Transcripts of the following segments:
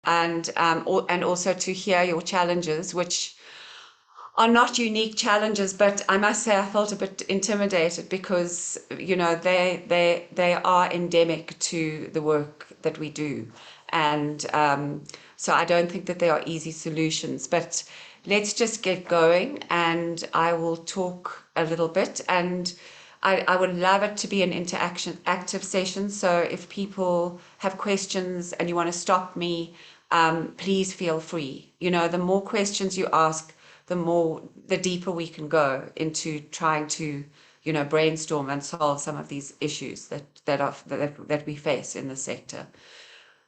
and also to hear your challenges, which are not unique challenges, but I must say I felt a bit intimidated because, they are endemic to the work that we do. And so I don't think that there are easy solutions, but let's just get going and I will talk a little bit. And I would love it to be an interaction active session. So if people have questions and you want to stop me, please feel free. The more questions you ask, the deeper we can go into trying to, brainstorm and solve some of these issues that we face in the sector.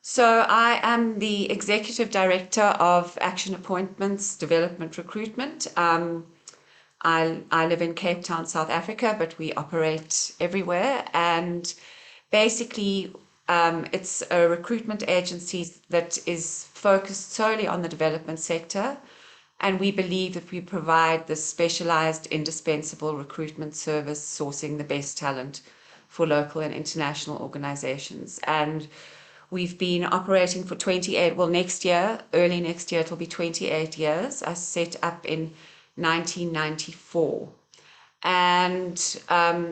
So I am the Executive Director of Action Appointments, Development Recruitment. I live in Cape Town, South Africa, but we operate everywhere. And basically, it's a recruitment agency that is focused solely on the development sector. And we believe that we provide this specialized, indispensable recruitment service, sourcing the best talent for local and international organizations. And we've been operating for 28, well, early next year, it'll be 28 years. I set up in 1994. And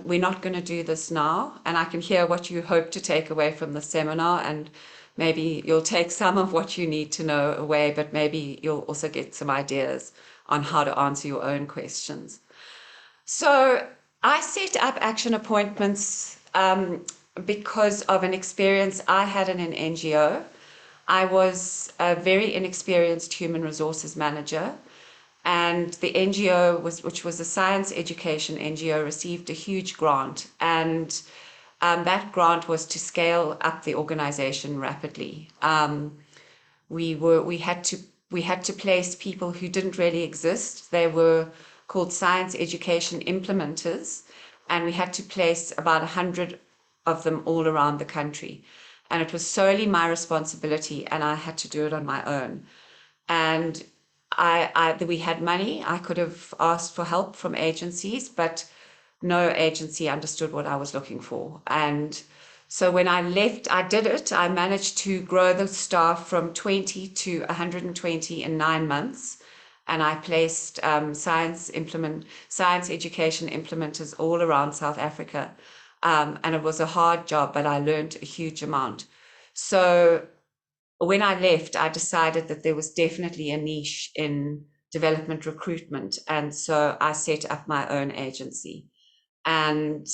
we're not going to do this now. And I can hear what you hope to take away from the seminar, and maybe you'll take some of what you need to know away, but maybe you'll also get some ideas on how to answer your own questions. So I set up Action Appointments because of an experience I had in an NGO. I was a very inexperienced human resources manager, and the NGO, which was a science education NGO, received a huge grant, and that grant was to scale up the organization rapidly. We had to place people who didn't really exist. They were called science education implementers, and we had to place about 100 of them all around the country. And it was solely my responsibility, and I had to do it on my own. And we had money. I could have asked for help from agencies, but no agency understood what I was looking for. And so when I left, I did it. I managed to grow the staff from 20 to 120 in 9 months. And I placed science education implementers all around South Africa. And it was a hard job, but I learned a huge amount. So when I left, I decided that there was definitely a niche in development recruitment. And so I set up my own agency. And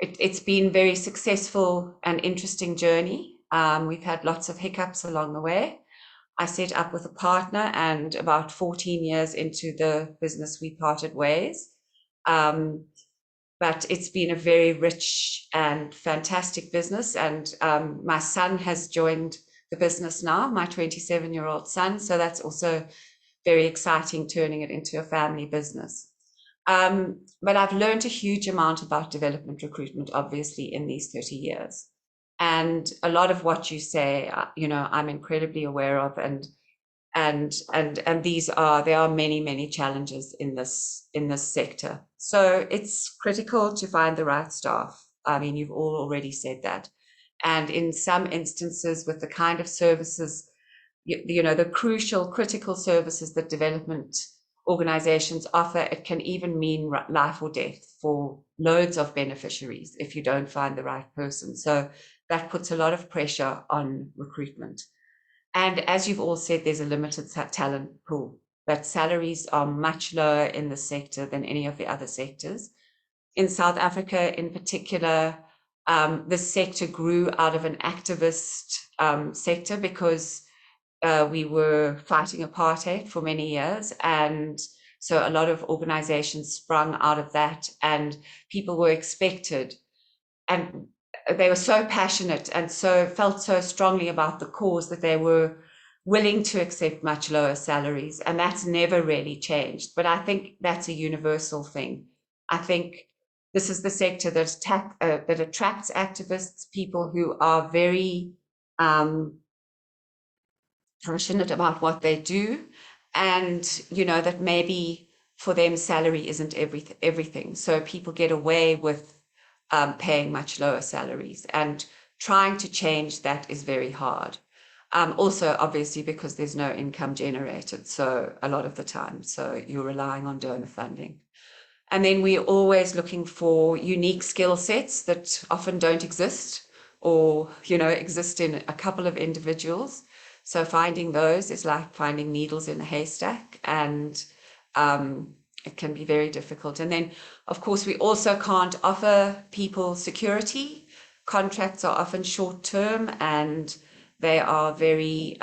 it's been a very successful and interesting journey. We've had lots of hiccups along the way. I set up with a partner, and about 14 years into the business, we parted ways. But it's been a very rich and fantastic business. And my son has joined the business now, my 27-year-old son. So that's also very exciting, turning it into a family business. But I've learned a huge amount about development recruitment, obviously, in these 30 years. And a lot of what you say, I'm incredibly aware of, and there are many, many challenges in this sector. So it's critical to find the right staff. I mean, you've all already said that. And in some instances, with the kind of services, the crucial, critical services that development organizations offer, it can even mean life or death for loads of beneficiaries if you don't find the right person. So that puts a lot of pressure on recruitment. And as you've all said, there's a limited talent pool, but salaries are much lower in the sector than any of the other sectors. In South Africa, in particular, this sector grew out of an activist sector because we were fighting apartheid for many years. And so a lot of organizations sprung out of that, and people were expected, and they were so passionate and felt so strongly about the cause that they were willing to accept much lower salaries. And that's never really changed. But I think that's a universal thing. I think this is the sector that attracts activists, people who are very passionate about what they do, and that maybe for them salary isn't everything. So people get away with paying much lower salaries, and trying to change that is very hard. Also, obviously, because there's no income generated, so a lot of the time, so you're relying on donor funding. And then we're always looking for unique skill sets that often don't exist or, exist in a couple of individuals. So finding those is like finding needles in a haystack, and it can be very difficult. And then, of course, we also can't offer people security. Contracts are often short term, and they are very,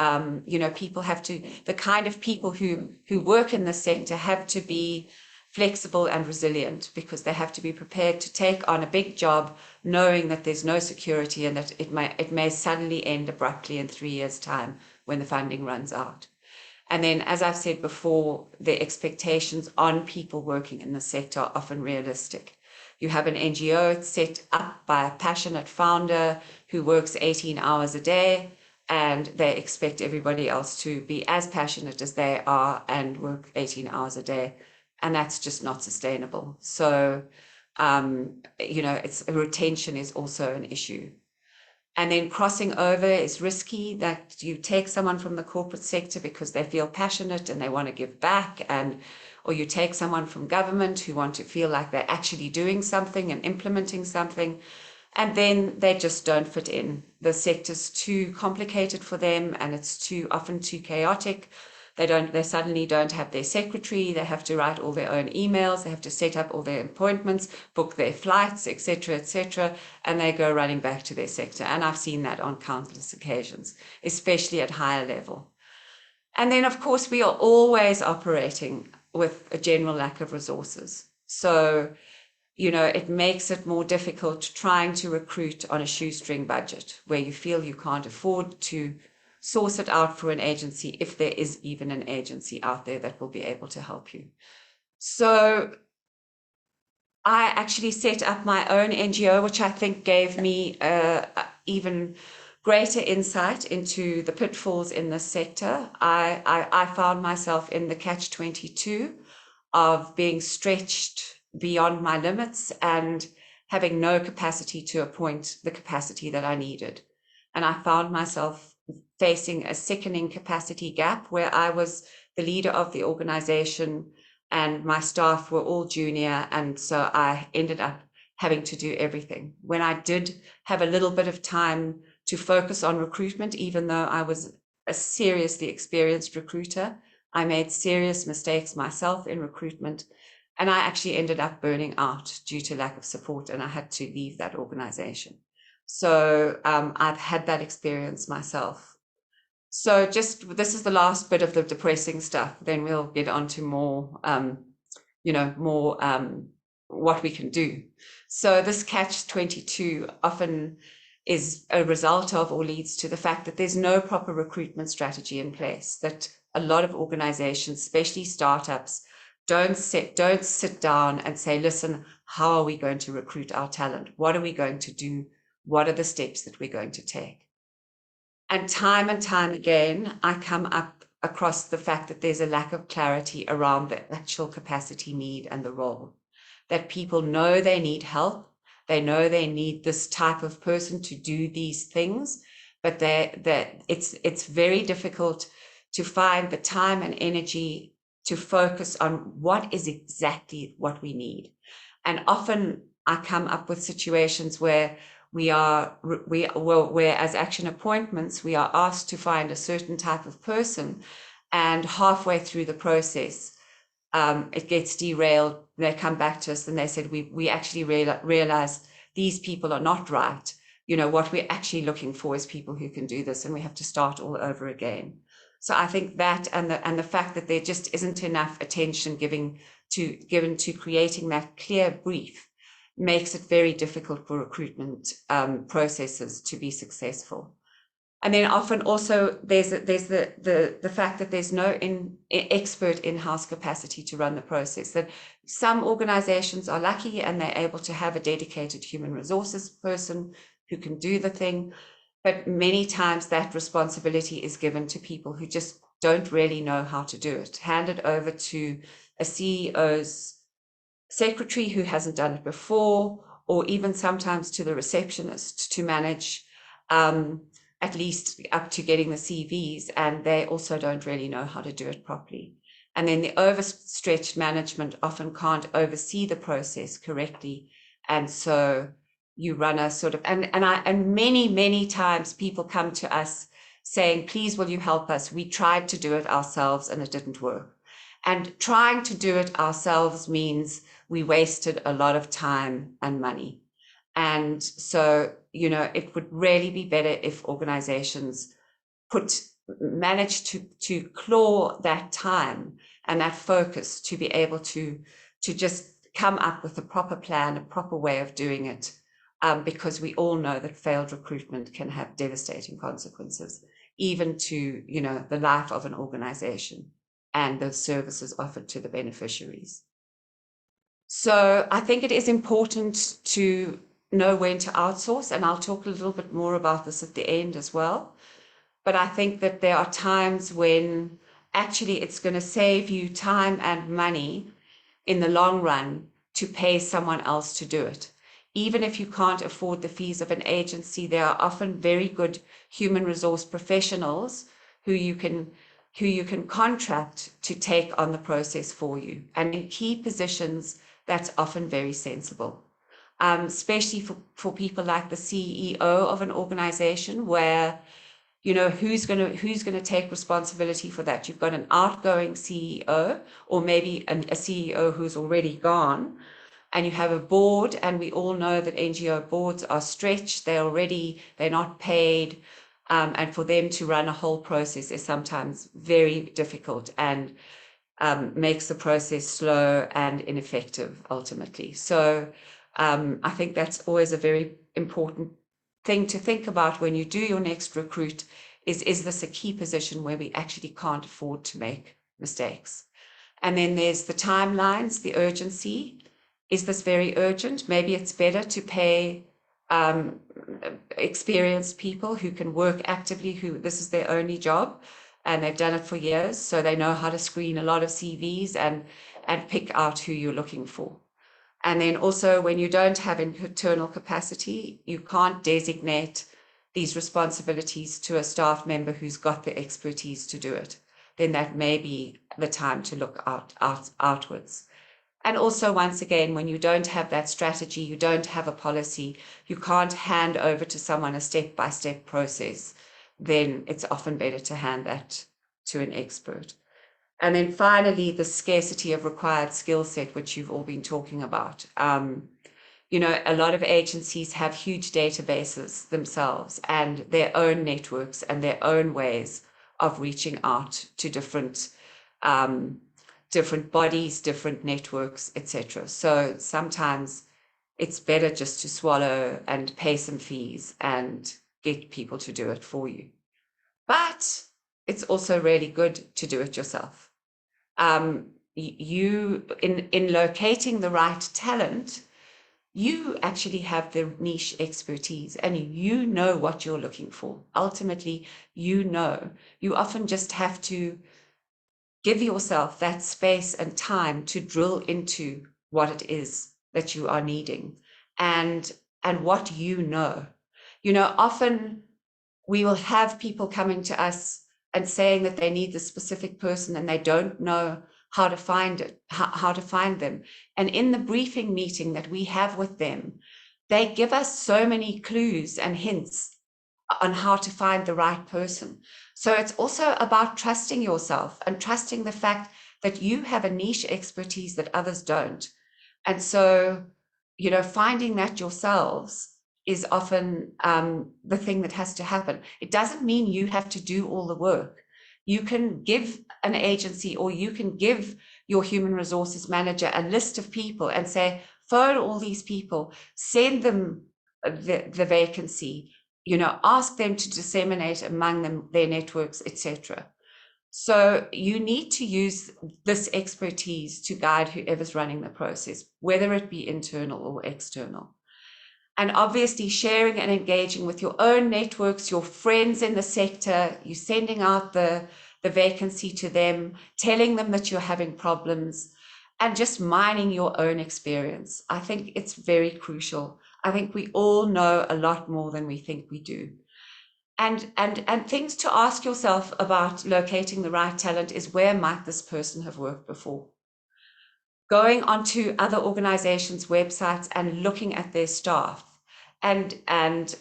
people have to, the kind of people who work in the sector have to be flexible and resilient, because they have to be prepared to take on a big job knowing that there's no security and that it may suddenly end abruptly in 3 years' time when the funding runs out. And then, as I've said before, the expectations on people working in the sector are often realistic. You have an NGO, it's set up by a passionate founder who works 18 hours a day, and they expect everybody else to be as passionate as they are and work 18 hours a day. And that's just not sustainable. So, retention is also an issue. And then crossing over is risky, that you take someone from the corporate sector because they feel passionate and they want to give back, or you take someone from government who want to feel like they're actually doing something and implementing something, and then they just don't fit in. The sector's too complicated for them, and it's often too chaotic. They suddenly don't have their secretary. They have to write all their own emails. They have to set up all their appointments, book their flights, etc., and they go running back to their sector. And I've seen that on countless occasions, especially at higher level. And then, of course, we are always operating with a general lack of resources. So, it makes it more difficult trying to recruit on a shoestring budget, where you feel you can't afford to source it out for an agency, if there is even an agency out there that will be able to help you. So I actually set up my own NGO, which I think gave me even greater insight into the pitfalls in this sector. I found myself in the catch-22 of being stretched beyond my limits and having no capacity to appoint the capacity that I needed. And I found myself facing a sickening capacity gap, where I was the leader of the organization and my staff were all junior. And so I ended up having to do everything. When I did have a little bit of time to focus on recruitment, even though I was a seriously experienced recruiter, I made serious mistakes myself in recruitment. And I actually ended up burning out due to lack of support, and I had to leave that organization. So I've had that experience myself. So this is the last bit of the depressing stuff. Then we'll get on to more, what we can do. So this catch-22 often is a result of, or leads to, the fact that there's no proper recruitment strategy in place, that a lot of organizations, especially startups, don't sit down and say, listen, how are we going to recruit our talent? What are we going to do? What are the steps that we're going to take? And time again, I come up across the fact that there's a lack of clarity around the actual capacity need and the role. That people know they need help, they know they need this type of person to do these things, but it's very difficult to find the time and energy to focus on what is exactly what we need. And often I come up with situations where where as action appointments, we are asked to find a certain type of person, and halfway through the process, it gets derailed. They come back to us and they said, we actually realize these people are not right. What we're actually looking for is people who can do this, and we have to start all over again. So I think that, and the fact that there just isn't enough attention given to creating that clear brief, makes it very difficult for recruitment processes to be successful. And then often also there's the fact that there's no expert in-house capacity to run the process. That some organizations are lucky and they're able to have a dedicated human resources person who can do the thing, but many times that responsibility is given to people who just don't really know how to do it, handed over to a CEO's secretary who hasn't done it before, or even sometimes to the receptionist to manage at least up to getting the CVs, and they also don't really know how to do it properly. And then the overstretched management often can't oversee the process correctly. And so you run a sort of, and many times people come to us saying, please, will you help us? We tried to do it ourselves and it didn't work. And trying to do it ourselves means we wasted a lot of time and money. And so, it would really be better if organizations manage to claw that time and that focus to be able to just come up with a proper plan, a proper way of doing it, because we all know that failed recruitment can have devastating consequences, even to the life of an organization and the services offered to the beneficiaries. So I think it is important to know when to outsource, and I'll talk a little bit more about this at the end as well. But I think that there are times when actually it's going to save you time and money in the long run to pay someone else to do it. Even if you can't afford the fees of an agency, there are often very good human resource professionals who you can contract to take on the process for you. And in key positions, that's often very sensible. Especially for people like the CEO of an organization, where who's going to take responsibility for that? You've got an outgoing CEO, or maybe a CEO who's already gone, and you have a board, and we all know that NGO boards are stretched. They're not paid, and for them to run a whole process is sometimes very difficult and makes the process slow and ineffective ultimately. So I think that's always a very important thing to think about when you do your next recruit. Is this a key position where we actually can't afford to make mistakes? And then there's the timelines, the urgency. Is this very urgent? Maybe it's better to pay experienced people who can work actively, who this is their only job and they've done it for years, so they know how to screen a lot of CVs and pick out who you're looking for. And then also, when you don't have internal capacity, you can't designate these responsibilities to a staff member who's got the expertise to do it. Then that may be the time to look outwards. And also, once again, when you don't have that strategy, you don't have a policy, you can't hand over to someone a step-by-step process, then it's often better to hand that to an expert. And then finally, the scarcity of required skill set, which you've all been talking about. A lot of agencies have huge databases themselves and their own networks and their own ways of reaching out to different bodies, different networks, etc. So sometimes it's better just to swallow and pay some fees and get people to do it for you. But it's also really good to do it yourself. You in locating the right talent, you actually have the niche expertise and you know what you're looking for. Ultimately, you often just have to give yourself that space and time to drill into what it is that you are needing and what often we will have people coming to us and saying that they need the specific person and they don't know how to find them. And in the briefing meeting that we have with them, they give us so many clues and hints on how to find the right person. So it's also about trusting yourself and trusting the fact that you have a niche expertise that others don't. And so, finding that yourselves is often the thing that has to happen. It doesn't mean you have to do all the work. You can give an agency, or you can give your human resources manager a list of people and say, phone all these people, send them the vacancy, ask them to disseminate among them their networks, etc. So you need to use this expertise to guide whoever's running the process, whether it be internal or external. And obviously sharing and engaging with your own networks, your friends in the sector, you sending out the vacancy to them, telling them that you're having problems, and just mining your own experience. I think it's very crucial. I think we all know a lot more than we think we do. And things to ask yourself about locating the right talent is, where might this person have worked before? Going onto other organizations' websites and looking at their staff. And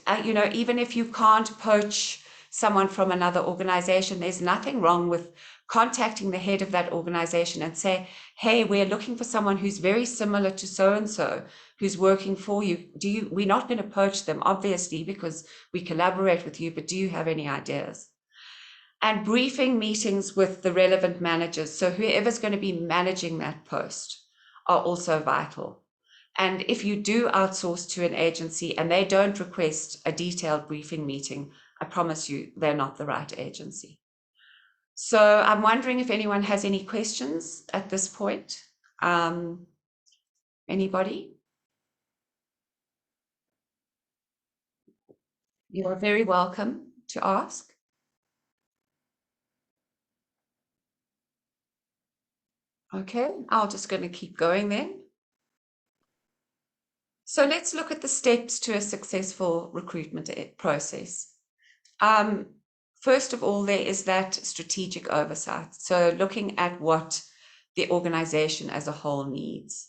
even if you can't poach someone from another organization, there's nothing wrong with contacting the head of that organization and say, hey, we're looking for someone who's very similar to so-and-so who's working for you. We're not going to poach them, obviously, because we collaborate with you, but do you have any ideas? And briefing meetings with the relevant managers, so whoever's going to be managing that post, are also vital. And if you do outsource to an agency and they don't request a detailed briefing meeting, I promise you they're not the right agency. So I'm wondering if anyone has any questions at this point. Anybody? You are very welcome to ask. Okay, I'm just going to keep going then. So let's look at the steps to a successful recruitment process. First of all, there is that strategic oversight. So looking at what the organization as a whole needs.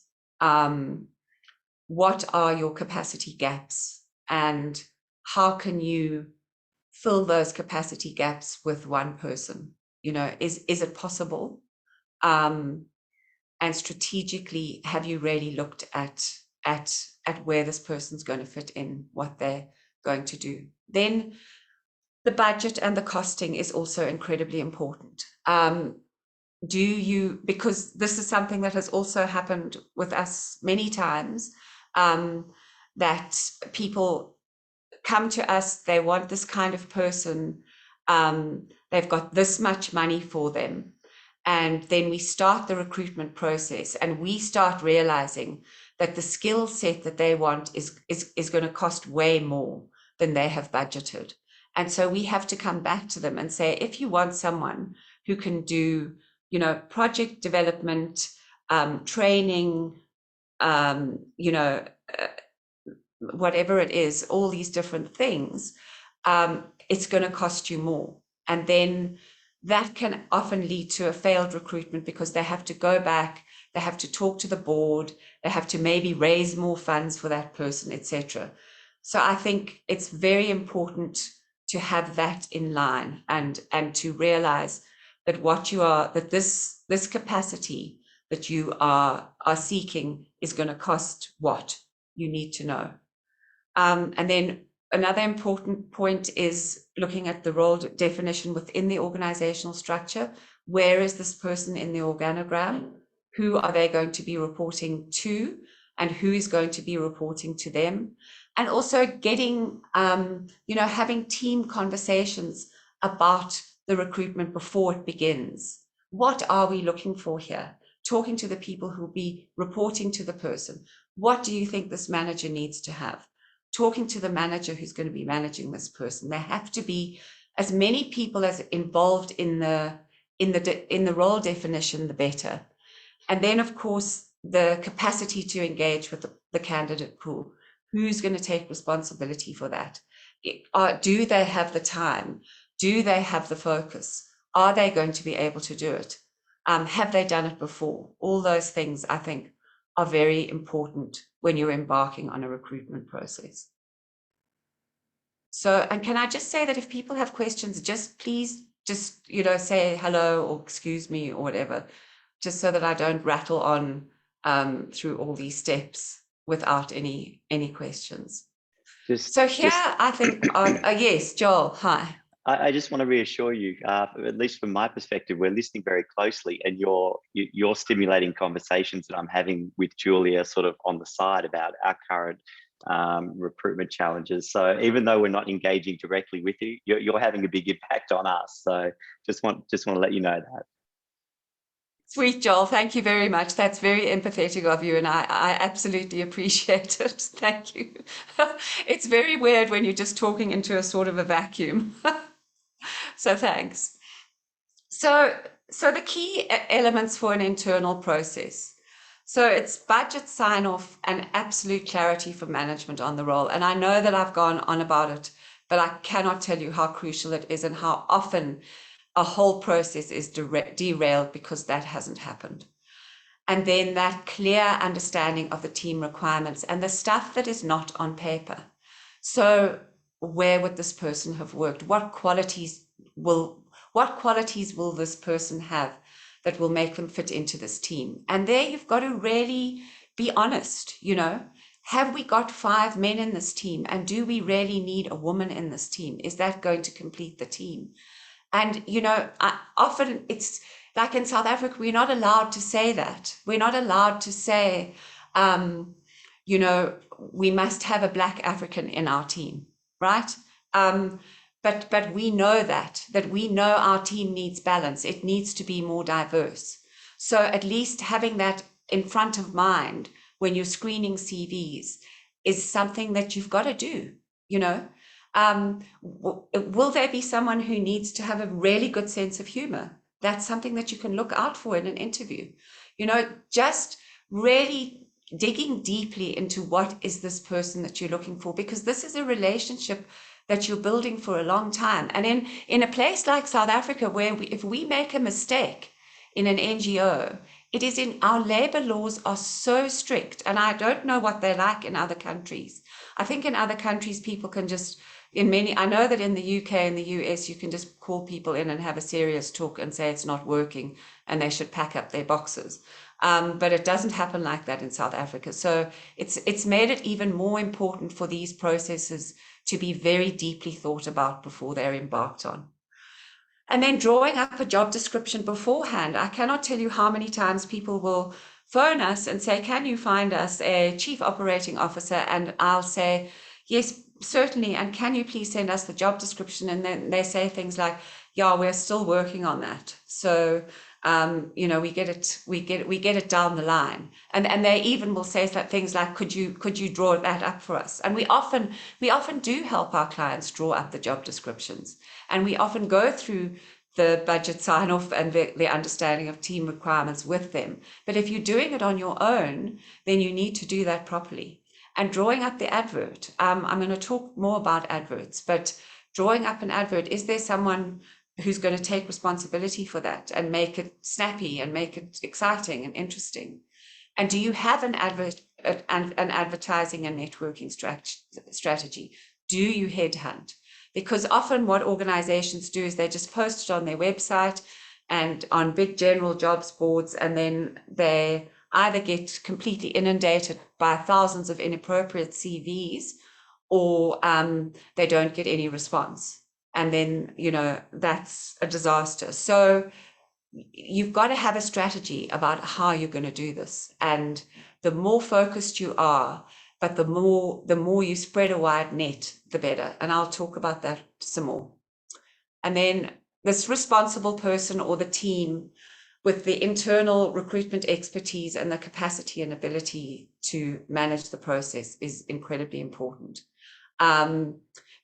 What are your capacity gaps, and how can you fill those capacity gaps with one person? Is it possible? And strategically, have you really looked at where this person's going to fit in, what they're going to do? Then the budget and the costing is also incredibly important. Because this is something that has also happened with us many times, that people come to us, they want this kind of person, they've got this much money for them. And then we start the recruitment process and we start realizing that the skill set that they want is going to cost way more than they have budgeted. And so we have to come back to them and say, if you want someone who can do, project development, training, whatever it is, all these different things, it's going to cost you more. And then that can often lead to a failed recruitment because they have to go back, they have to talk to the board, they have to maybe raise more funds for that person, etc. So I think it's very important to have that in line and to realize that this capacity that you are seeking is going to cost what you need to know. And then another important point is looking at the role definition within the organizational structure. Where is this person in the organogram? Who are they going to be reporting to? And who is going to be reporting to them? And also getting, having team conversations about the recruitment before it begins. What are we looking for here? Talking to the people who will be reporting to the person. What do you think this manager needs to have? Talking to the manager who's going to be managing this person. There have to be as many people as involved in the role definition, the better. And then, of course, the capacity to engage with the candidate pool. Who's going to take responsibility for that? Do they have the time? Do they have the focus? Are they going to be able to do it? Have they done it before? All those things, I think, are very important when you're embarking on a recruitment process. So, and can I just say that if people have questions, please say hello or excuse me or whatever, just so that I don't rattle on through all these steps without any questions. So here, I think, yes, Joel, hi. I just want to reassure you, at least from my perspective, we're listening very closely, and you're stimulating conversations that I'm having with Julia sort of on the side about our current recruitment challenges. So even though we're not engaging directly with you, you're having a big impact on us. So just want to let you know that. Sweet, Joel. Thank you very much. That's very empathetic of you, and I absolutely appreciate it. Thank you. It's very weird when you're just talking into a sort of a vacuum. So thanks. So the key elements for an internal process. So it's budget sign-off and absolute clarity for management on the role. And I know that I've gone on about it but I cannot tell you how crucial it is and how often a whole process is derailed because that hasn't happened. And then that clear understanding of the team requirements and the stuff that is not on paper. So where would this person have worked? What qualities will this person have that will make them fit into this team? And there you've got to really be honest, have we got 5 men in this team? And do we really need a woman in this team? Is that going to complete the team? And, often it's like in South Africa, we're not allowed to say that. We're not allowed to say, we must have a Black African in our team, right? But we know that we know our team needs balance. It needs to be more diverse. So at least having that in front of mind when you're screening CVs is something that you've got to do, will there be someone who needs to have a really good sense of humor? That's something that you can look out for in an interview. Just really digging deeply into what is this person that you're looking for, because this is a relationship that you're building for a long time. And in a place like South Africa, where if we make a mistake in an NGO, it is our labor laws are so strict, and I don't know what they're like in other countries. I think in other countries, people can just, I know that in the UK and the US, you can just call people in and have a serious talk and say it's not working and they should pack up their boxes. But it doesn't happen like that in South Africa. So it's made it even more important for these processes to be very deeply thought about before they're embarked on. And then drawing up a job description beforehand. I cannot tell you how many times people will phone us and say, can you find us a chief operating officer? And I'll say, yes, certainly. And can you please send us the job description? And then they say things like, yeah, we're still working on that. So, we get it down the line. And they even will say things like, could you draw that up for us? And we often do help our clients draw up the job descriptions. And we often go through the budget sign off and the understanding of team requirements with them. But if you're doing it on your own, then you need to do that properly. And drawing up the advert, I'm going to talk more about adverts, but drawing up an advert, is there someone who's going to take responsibility for that and make it snappy and make it exciting and interesting? And do you have an advertising and networking strategy? Do you headhunt? Because often what organizations do is they just post it on their website and on big general jobs boards, and then they either get completely inundated by thousands of inappropriate CVs, or they don't get any response. And then, that's a disaster. So you've got to have a strategy about how you're going to do this. And the more focused you are, but the more you spread a wide net, the better. And I'll talk about that some more. And then this responsible person or the team with the internal recruitment expertise and the capacity and ability to manage the process is incredibly important.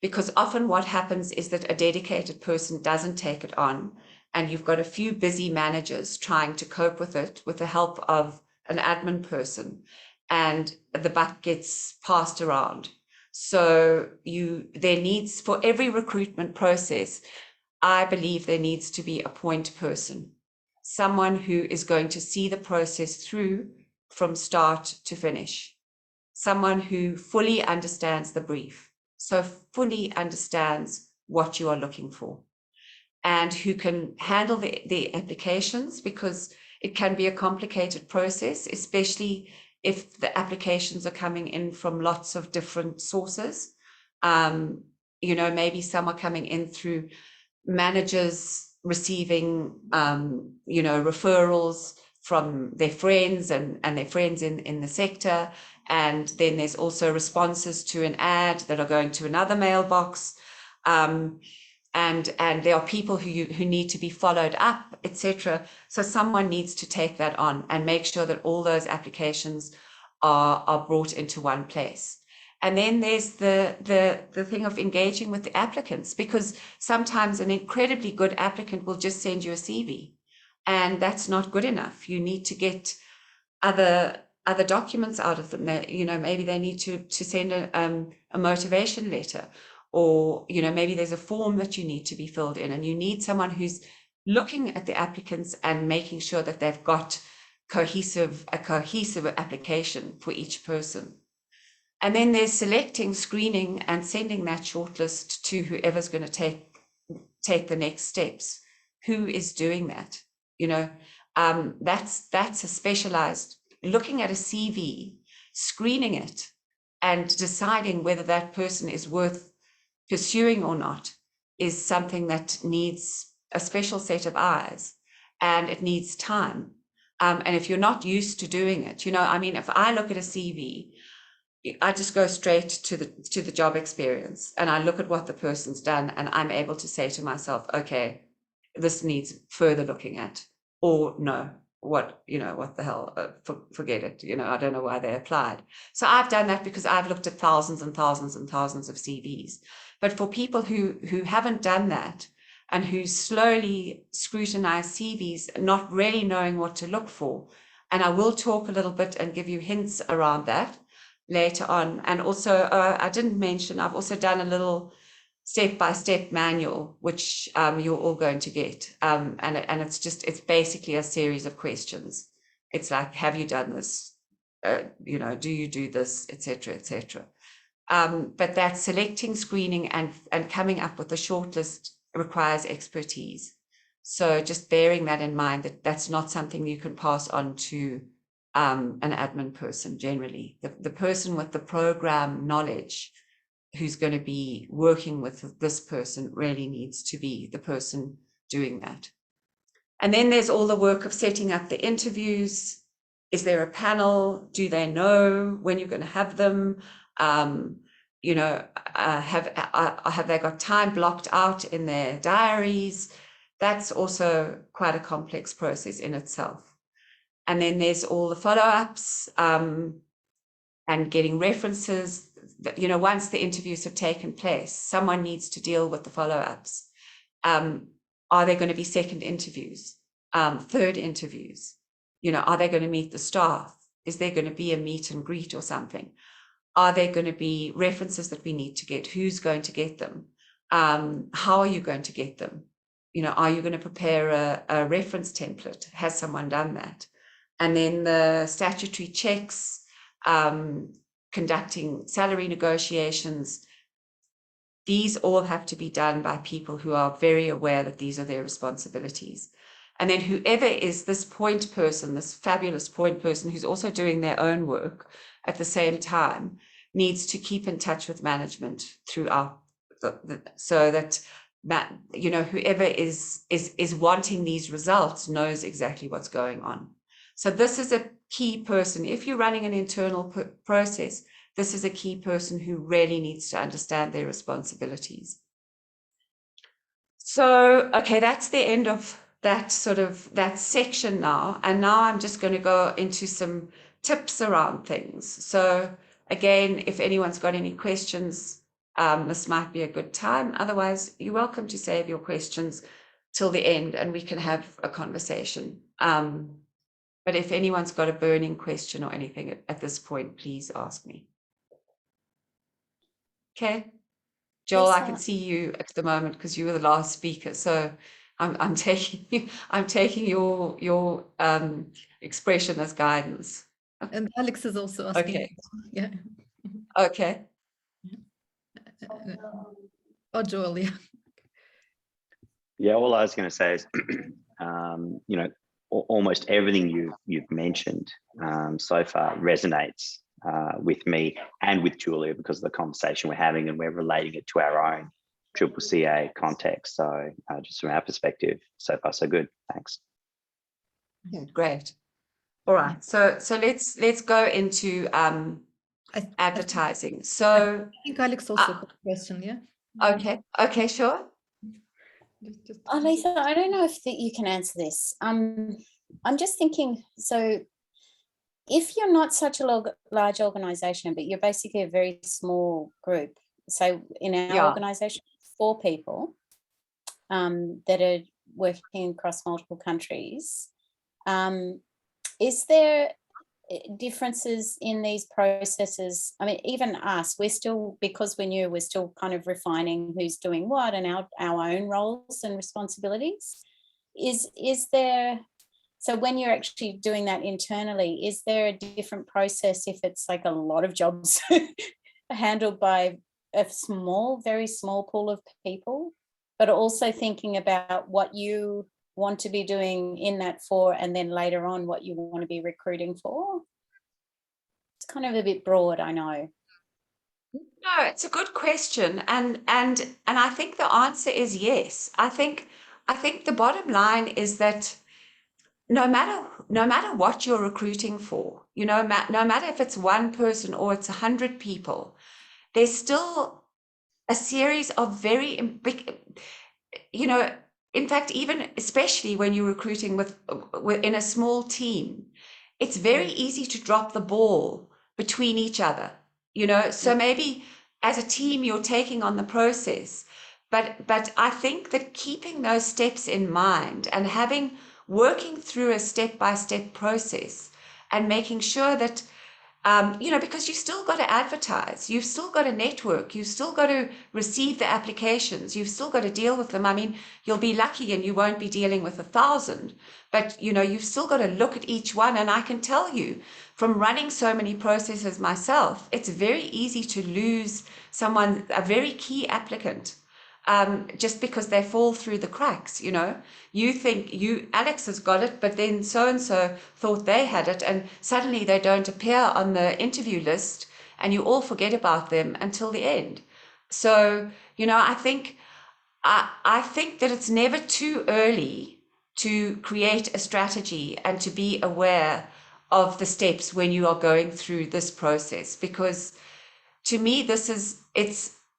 Because often what happens is that a dedicated person doesn't take it on, and you've got a few busy managers trying to cope with it with the help of an admin person, and the buck gets passed around. So there needs, for every recruitment process, I believe there needs to be a point person, someone who is going to see the process through from start to finish, someone who fully understands the brief, so fully understands what you are looking for, and who can handle the applications, because it can be a complicated process, especially if the applications are coming in from lots of different sources. Maybe some are coming in through managers receiving, referrals from their friends and their friends in the sector. And then there's also responses to an ad that are going to another mailbox. And there are people who need to be followed up, etc. So someone needs to take that on and make sure that all those applications are brought into one place. And then there's the thing of engaging with the applicants, because sometimes an incredibly good applicant will just send you a CV, and that's not good enough. You need to get other documents out of them. Maybe they need to send a motivation letter, or, you know, maybe there's a form that you need to be filled in, and you need someone who's looking at the applicants and making sure that they've got a cohesive application for each person. And then there's selecting, screening, and sending that shortlist to whoever's going to take the next steps. Who is doing that? You know, that's a specialized, looking at a CV, screening it, and deciding whether that person is worth pursuing or not is something that needs a special set of eyes, and it needs time. And if you're not used to doing it, you know, I mean, if I look at a CV, I just go straight to the job experience, and I look at what the person's done, and I'm able to say to myself, okay, this needs further looking at, or no, what the hell, forget it. You know, I don't know why they applied. So I've done that because I've looked at thousands and thousands and thousands of CVs. But for people who haven't done that, and who slowly scrutinize CVs, not really knowing what to look for, and I will talk a little bit and give you hints around that later on. And also, I didn't mention, I've also done a little step-by-step manual, which you're all going to get. And it's basically a series of questions. It's like, have you done this? You know, do you do this, etc., etc. But that selecting, screening, and coming up with a shortlist requires expertise. So just bearing that in mind, that that's not something you can pass on to an admin person generally. The person with the program knowledge who's going to be working with this person really needs to be the person doing that. And then there's all the work of setting up the interviews. Is there a panel? Do they know when you're going to have them? You know, have they got time blocked out in their diaries? That's also quite a complex process in itself. And then there's all the follow-ups and getting references. You know, once the interviews have taken place, someone needs to deal with the follow-ups. Are there going to be second interviews, third interviews? You know, are they going to meet the staff? Is there going to be a meet and greet or something? Are there going to be references that we need to get? Who's going to get them? How are you going to get them? You know, are you going to prepare a reference template? Has someone done that? And then the statutory checks, conducting salary negotiations. These all have to be done by people who are very aware that these are their responsibilities. And then whoever is this point person, this fabulous point person who's also doing their own work at the same time, needs to keep in touch with management throughout, so that you know, whoever is wanting these results knows exactly what's going on. So this is a key person. If you're running an internal process, this is a key person who really needs to understand their responsibilities. So, okay, that's the end of that section now. And now I'm just going to go into some tips around things. So again, if anyone's got any questions, this might be a good time. Otherwise, you're welcome to save your questions till the end and we can have a conversation. But if anyone's got a burning question or anything at this point, please ask me. Okay. Joel, I can see you at the moment because you were the last speaker. So I'm taking your expression as guidance. And Alex is also asking. Okay. Yeah. Okay. Oh, Joel, yeah. Yeah, all I was going to say is, you know, almost everything you've mentioned so far resonates with me and with Julia because of the conversation we're having, and we're relating it to our own CCCA context. So just from our perspective, so far so good. Thanks. Yeah, great. All right. So let's go into advertising. So I think Alex also got a question. Yeah. Okay. Okay. Sure. Lisa, I don't know if you can answer this. I'm just thinking, so if you're not such a large organization, but you're basically a very small group, so in our organization, 4 people that are working across multiple countries, is there differences in these processes? I mean, even us, we're still, because we're new, we're still kind of refining who's doing what and our own roles and responsibilities. Is there, so when you're actually doing that internally, is there a different process if it's like a lot of jobs handled by a small, very small pool of people, but also thinking about what you want to be doing in that for, and then later on what you want to be recruiting for? It's kind of a bit broad, I know. No, it's a good question, and I think the answer is yes. I think the bottom line is that no matter what you're recruiting for, no matter if it's one person or it's 100 people, there's still a series of very big, in fact, even especially when you're recruiting in a small team, it's very easy to drop the ball between each other, so maybe as a team you're taking on the process, but I think that keeping those steps in mind and working through a step-by-step process and making sure that because you've still got to advertise, you've still got to network, you've still got to receive the applications, you've still got to deal with them. I mean, you'll be lucky and you won't be dealing with 1,000, but you've still got to look at each one. And I can tell you from running so many processes myself, it's very easy to lose a very key applicant, just because they fall through the cracks. You think Alex has got it, but then so-and-so thought they had it, and suddenly they don't appear on the interview list and you all forget about them until the end. So, I think that it's never too early to create a strategy and to be aware of the steps when you are going through this process, because to me,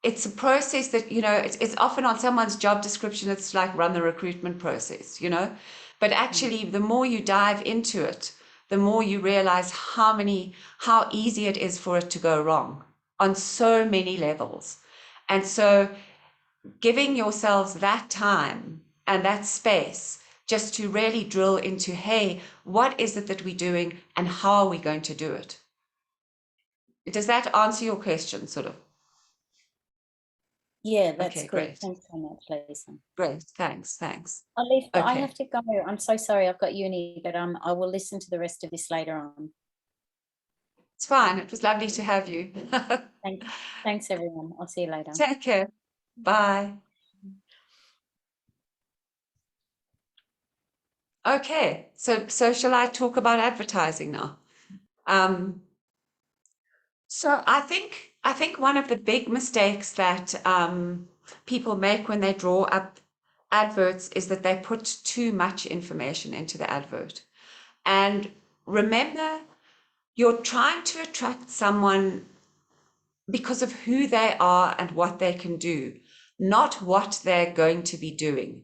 it's a process that, it's often on someone's job description. It's like run the recruitment process, but actually the more you dive into it, the more you realize how easy it is for it to go wrong on so many levels. And so giving yourselves that time and that space just to really drill into, hey, what is it that we're doing and how are we going to do it? Does that answer your question, sort of? Yeah, that's Okay, good. great. Thanks so much, Lisa. Great, thanks. I'll leave, but I Okay. have to go. I'm so sorry, I've got uni, but I will listen to the rest of this later on. It's fine. It was lovely to have you. Thanks, everyone. I'll see you later. Take care. Bye. Okay, so shall I talk about advertising now? So I think one of the big mistakes that people make when they draw up adverts is that they put too much information into the advert. And remember, you're trying to attract someone because of who they are and what they can do, not what they're going to be doing.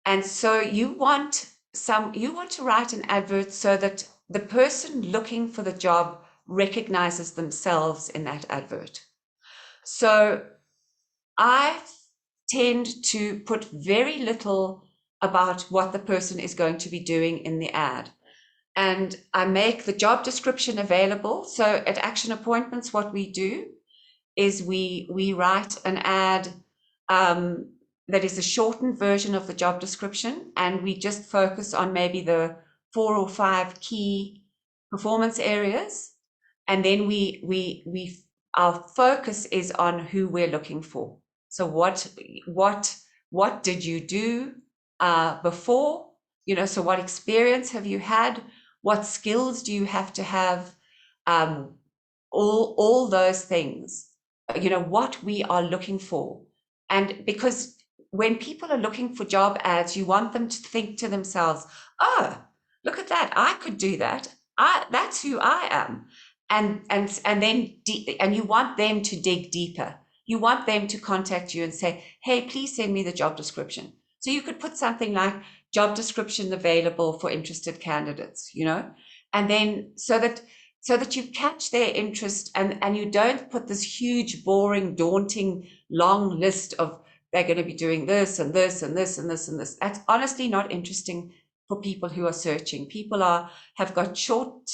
And so you want to write an advert so that the person looking for the job recognizes themselves in that advert. So I tend to put very little about what the person is going to be doing in the ad. And I make the job description available. So at Action Appointments, what we do is we write an ad that is a shortened version of the job description, and we just focus on maybe the 4 or 5 key performance areas, and then our focus is on who we're looking for. So what did you do before? So what experience have you had? What skills do you have to have? All those things, what we are looking for. And because when people are looking for job ads, you want them to think to themselves, oh, look at that, I could do that. That's who I am. And then you want them to dig deeper. You want them to contact you and say, hey, please send me the job description. So you could put something like job description available for interested candidates, and then so that you catch their interest, and you don't put this huge, boring, daunting, long list of they're going to be doing this and this and this and this and this. That's honestly not interesting for people who are searching. People have got short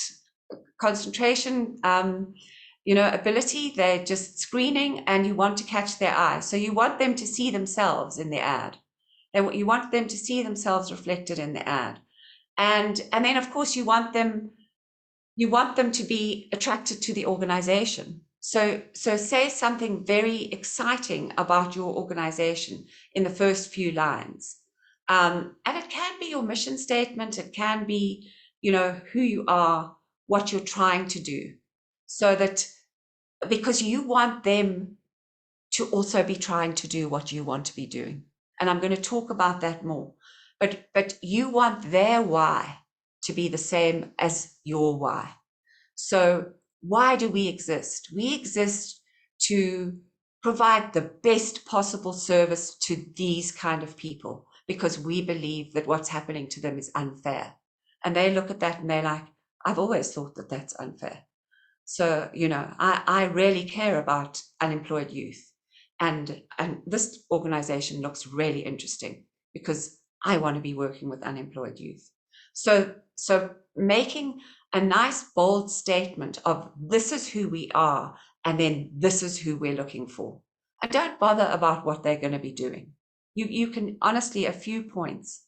concentration, ability. They're just screening, and you want to catch their eye. So you want them to see themselves in the ad. You want them to see themselves reflected in the ad. And then, of course, you want them to be attracted to the organization. So say something very exciting about your organization in the first few lines. And it can be your mission statement. It can be, who you are, what you're trying to do. So that, because you want them to also be trying to do what you want to be doing. And I'm going to talk about that more. But you want their why to be the same as your why. So why do we exist? We exist to provide the best possible service to these kind of people, because we believe that what's happening to them is unfair. And they look at that and they're like, I've always thought that that's unfair. So, I really care about unemployed youth. And this organization looks really interesting because I want to be working with unemployed youth. So making a nice, bold statement of this is who we are, and then this is who we're looking for. And don't bother about what they're going to be doing. You can honestly, a few points.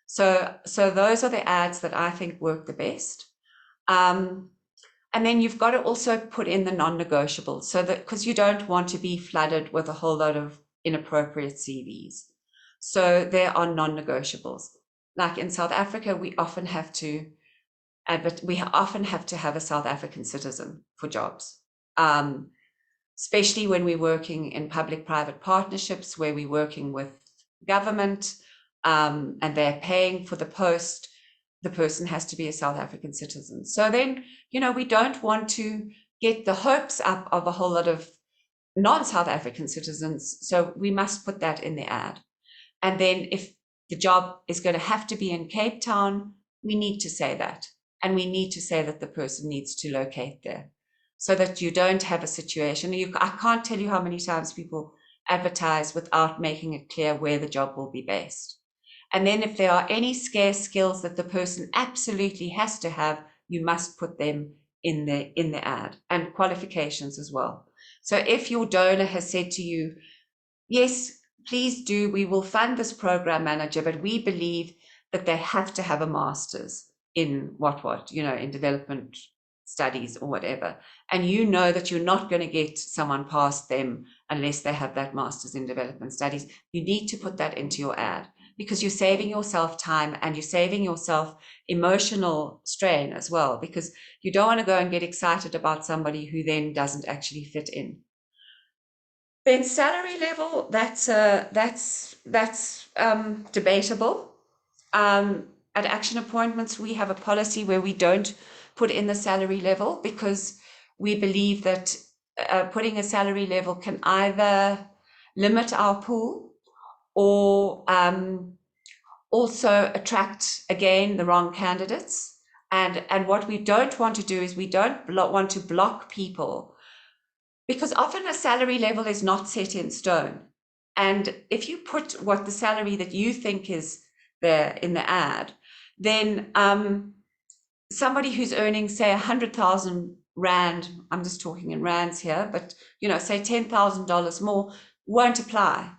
So those are the ads that I think work the best. And then you've got to also put in the non-negotiables, so that, because you don't want to be flooded with a whole lot of inappropriate CVs. So there are non-negotiables. Like in South Africa, we often have to have a South African citizen for jobs, especially when we're working in public-private partnerships where we're working with government, and they're paying for the post. The person has to be a South African citizen. So then, we don't want to get the hopes up of a whole lot of non-South African citizens. So we must put that in the ad. And then if the job is going to have to be in Cape Town, we need to say that. And we need to say that the person needs to locate there, so that you don't have a situation. I can't tell you how many times people advertise without making it clear where the job will be based. And then if there are any scarce skills that the person absolutely has to have, you must put them in the ad, and qualifications as well. So if your donor has said to you, yes, please do, we will fund this program manager, but we believe that they have to have a master's in in development studies or whatever. And you know that you're not going to get someone past them unless they have that master's in development studies. You need to put that into your ad, because you're saving yourself time and you're saving yourself emotional strain as well, because you don't want to go and get excited about somebody who then doesn't actually fit in. Then salary level, that's debatable. At Action Appointments, we have a policy where we don't put in the salary level, because we believe that putting a salary level can either limit our pool or also attract, again, the wrong candidates. And what we don't want to do is we don't want to block people, because often a salary level is not set in stone. And if you put what the salary that you think is there in the ad, then somebody who's earning, say, 100,000 Rand, I'm just talking in Rands here, but say $10,000 more, won't apply.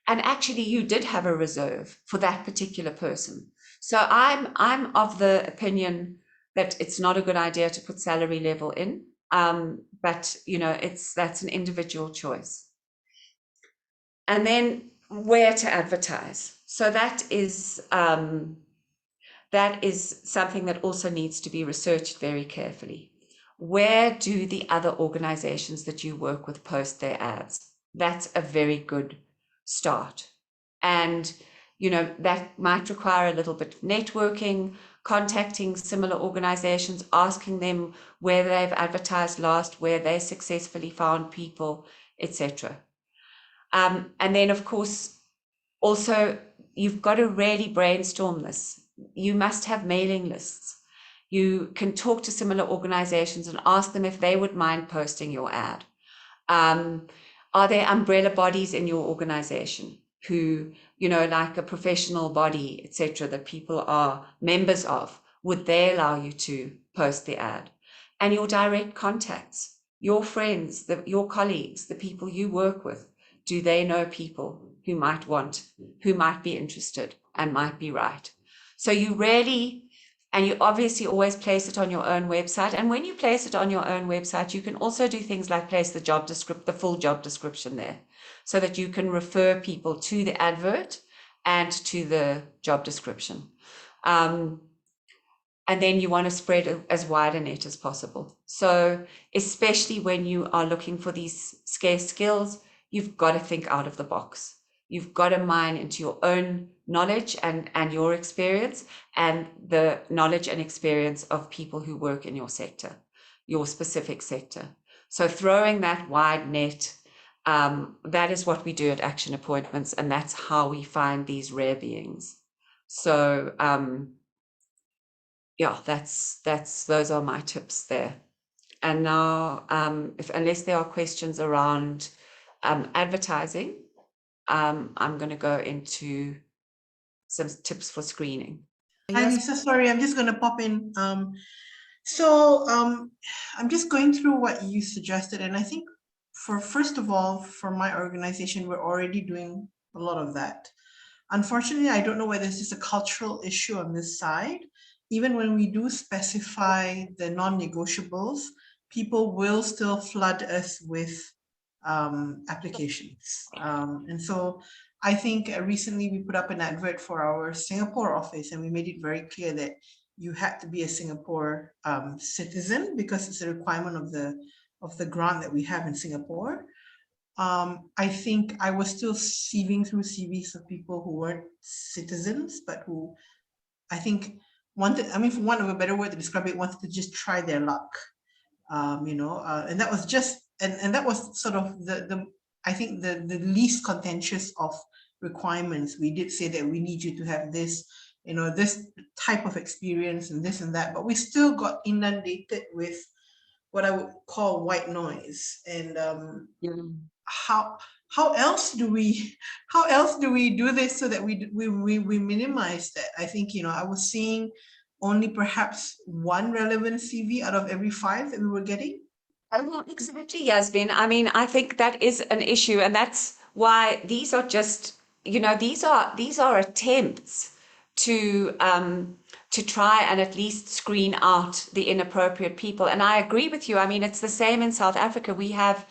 And actually you did have a reserve for that particular person. So I'm of the opinion that it's not a good idea to put salary level in. But that's an individual choice. And then where to advertise. So that is something that also needs to be researched very carefully. Where do the other organizations that you work with post their ads? That's a very good start. And that might require a little bit of networking, contacting similar organizations, asking them where they've advertised last, where they successfully found people, etc. And then, of course, also, you've got to really brainstorm this. You must have mailing lists. You can talk to similar organizations and ask them if they would mind posting your ad. Are there umbrella bodies in your organization who, like a professional body, etc., that people are members of? Would they allow you to post the ad? and your direct contacts, your friends, your colleagues, the people you work with. Do they know people who might be interested and might be right? So you obviously always place it on your own website. And when you place it on your own website, you can also do things like place the full job description there, so that you can refer people to the advert and to the job description. And then you want to spread as wide a net as possible. So especially when you are looking for these scarce skills, you've got to think out of the box. You've got to mine into your own knowledge and your experience, and the knowledge and experience of people who work in your sector, your specific sector. So throwing that wide net, that is what we do at Action Appointments, and that's how we find these rare beings. So yeah, those are my tips there. And now, unless there are questions around advertising, I'm going to go into some tips for screening. Hi, Lisa. Sorry, I'm just going to pop in. So I'm just going through what you suggested, and I think first of all, for my organization, we're already doing a lot of that. Unfortunately, I don't know whether this is a cultural issue on this side. Even when we do specify the non-negotiables, people will still flood us with applications. And so I think recently we put up an advert for our Singapore office, and we made it very clear that you had to be a Singapore citizen, because it's a requirement of the grant that we have in Singapore. I think I was still sieving through CVs of people who weren't citizens, but who I think wanted, I mean, for want of a better word to describe it, wanted to just try their luck, and that was just, and that was sort of I think the least contentious of requirements. We did say that we need you to have this, this type of experience and this and that, but we still got inundated with what I would call white noise. And how else do we do this so that we minimize that? I think, I was seeing only perhaps one relevant CV out of every 5 that we were getting. Oh, well, exactly, Yasmin. I mean, I think that is an issue, and that's why these are just, these are attempts to try and at least screen out the inappropriate people. And I agree with you. I mean, it's the same in South Africa. We have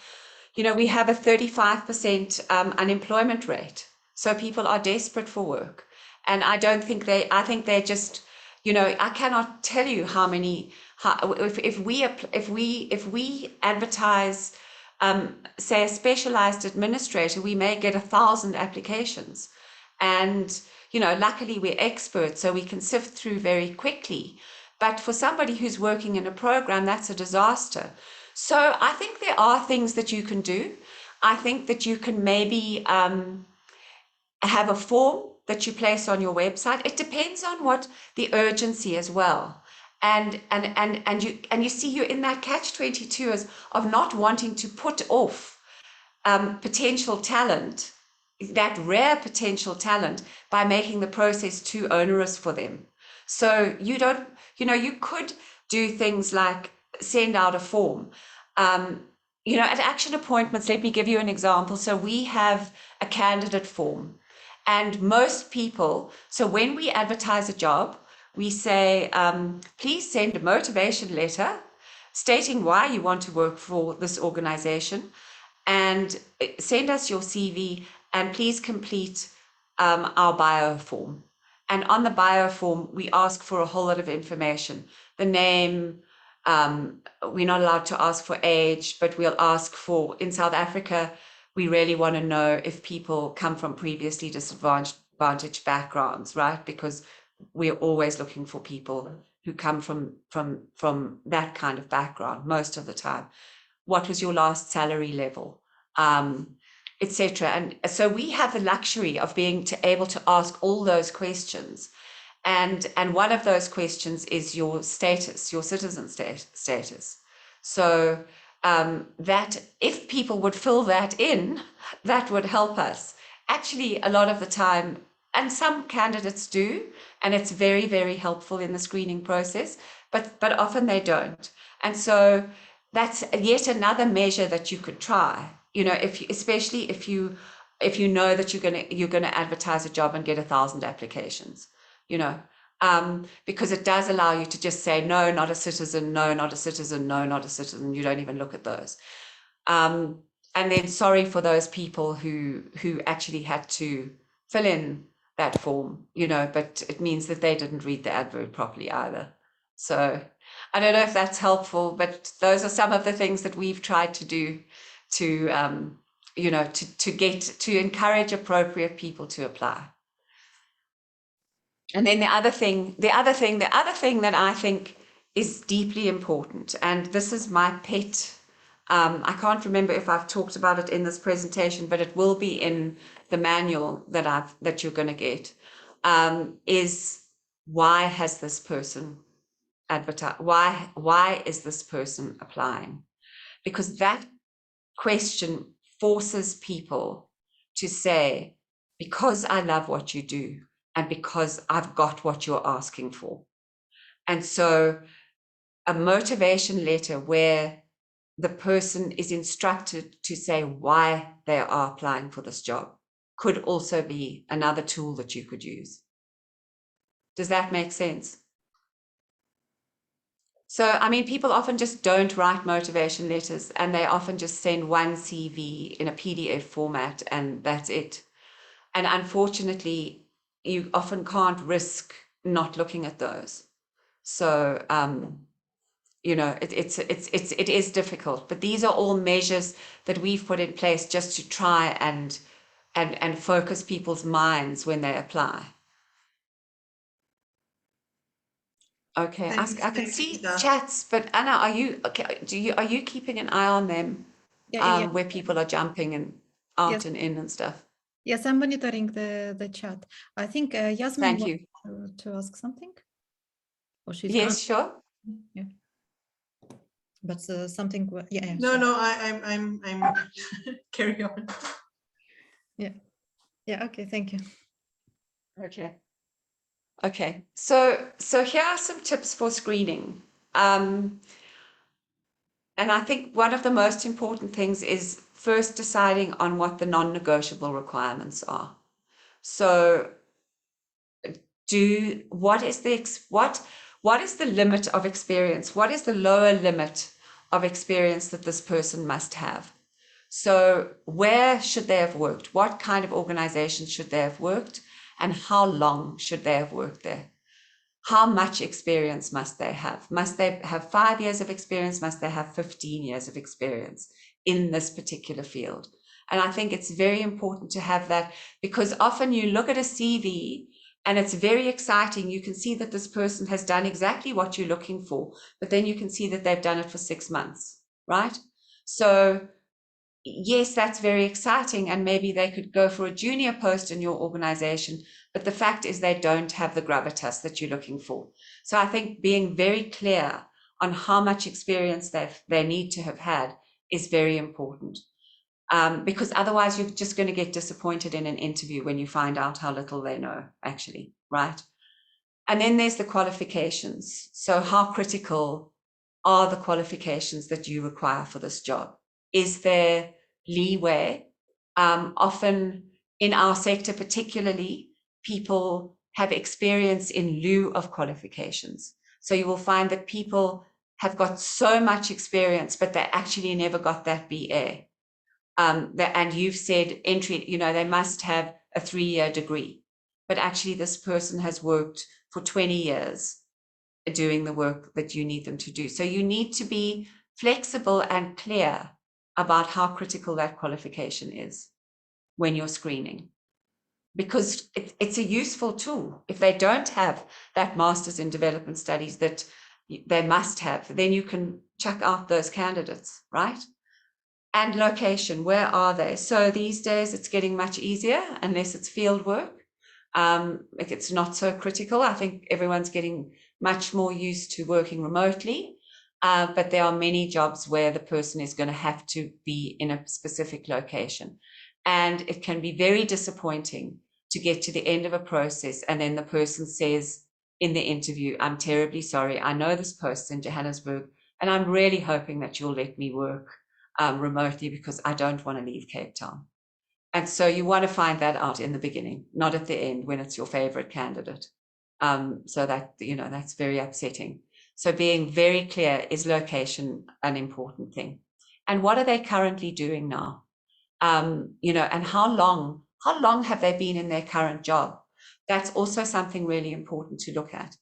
a 35% unemployment rate. So people are desperate for work. And I think they're just, I cannot tell you how many, if we advertise, say, a specialized administrator, we may get 1,000 applications. And, luckily we're experts, so we can sift through very quickly. But for somebody who's working in a program, that's a disaster. So I think there are things that you can do. I think that you can maybe have a form that you place on your website. It depends on what the urgency as well. And you see, you're in that catch-22 of not wanting to put off potential talent, that rare potential talent, by making the process too onerous for them. So you could do things like send out a form. At Action Appointments, let me give you an example. So we have a candidate form, and most people, so when we advertise a job, we say, please send a motivation letter stating why you want to work for this organization, and send us your CV, and please complete our bio form. And on the bio form, we ask for a whole lot of information. The name, we're not allowed to ask for age, but we'll ask for, in South Africa, we really want to know if people come from previously disadvantaged backgrounds, right? Because we're always looking for people who come from that kind of background most of the time. What was your last salary level, etc. And so we have the luxury of being able to ask all those questions. And one of those questions is your status, your citizen status. So that if people would fill that in, that would help us. Actually, a lot of the time, and some candidates do, and it's very, very helpful in the screening process, but often they don't. And so that's yet another measure that you could try. You know, especially if you know that you're gonna advertise a job and get 1,000 applications, you know, because it does allow you to just say, no, not a citizen, no, not a citizen, no, not a citizen. You don't even look at those. And then sorry for those people who actually had to fill in that form, you know, but it means that they didn't read the advert properly either. So I don't know if that's helpful, but those are some of the things that we've tried to do to, you know, to encourage appropriate people to apply. And then the other thing that I think is deeply important, and this is my pet. I can't remember if I've talked about it in this presentation, but it will be in the manual that you're going to get. Is why has this person advertised? Why is this person applying? Because that question forces people to say, because I love what you do and because I've got what you're asking for. And so a motivation letter where the person is instructed to say why they are applying for this job could also be another tool that you could use. Does that make sense? So, I mean, people often just don't write motivation letters and they often just send one CV in a PDF format and that's it. And unfortunately, you often can't risk not looking at those. So, you know, it is difficult, but these are all measures that we've put in place just to try and focus people's minds when they apply. Okay, Thanks, I can thanks, see Rita. chats, but Anna, are you keeping an eye on them? Yeah. Where people are jumping and out Yes. and in and stuff. Yes, I'm monitoring the chat. I think Yasmin Thank you. wants to ask something. Or she's Yes, sure. yeah. But something. Yeah. No, sure. no, I'm carry on. Yeah. Okay. Thank you. Okay. So here are some tips for screening. And I think one of the most important things is first deciding on what the non-negotiable requirements are. So what is the limit of experience? What is the lower limit of experience that this person must have? So where should they have worked? What kind of organizations should they have worked? And how long should they have worked there? How much experience must they have? Must they have 5 years of experience? Must they have 15 years of experience in this particular field? And I think it's very important to have that, because often you look at a CV and it's very exciting. You can see that this person has done exactly what you're looking for, but then you can see that they've done it for 6 months, right? So yes, that's very exciting. And maybe they could go for a junior post in your organization, but the fact is they don't have the gravitas that you're looking for. So I think being very clear on how much experience they need to have had is very important. Because otherwise you're just going to get disappointed in an interview when you find out how little they know, actually, right? And then there's the qualifications. So how critical are the qualifications that you require for this job? Is there leeway? Often in our sector, particularly, people have experience in lieu of qualifications. So you will find that people have got so much experience, but they actually never got that BA. And you've said entry, you know, they must have a 3-year degree, but actually this person has worked for 20 years doing the work that you need them to do. So you need to be flexible and clear about how critical that qualification is when you're screening, because it's a useful tool. If they don't have that master's in development studies that they must have, then you can chuck out those candidates, right? And location, where are they? So these days it's getting much easier unless it's field work. It's not so critical. I think everyone's getting much more used to working remotely, but there are many jobs where the person is going to have to be in a specific location. And it can be very disappointing to get to the end of a process and then the person says in the interview, I'm terribly sorry. I know this post in Johannesburg, and I'm really hoping that you'll let me work remotely because I don't want to leave Cape Town. And so you want to find that out in the beginning, not at the end when it's your favorite candidate. So that, that's very upsetting. So being very clear, is location an important thing? And what are they currently doing now? And how long have they been in their current job? That's also something really important to look at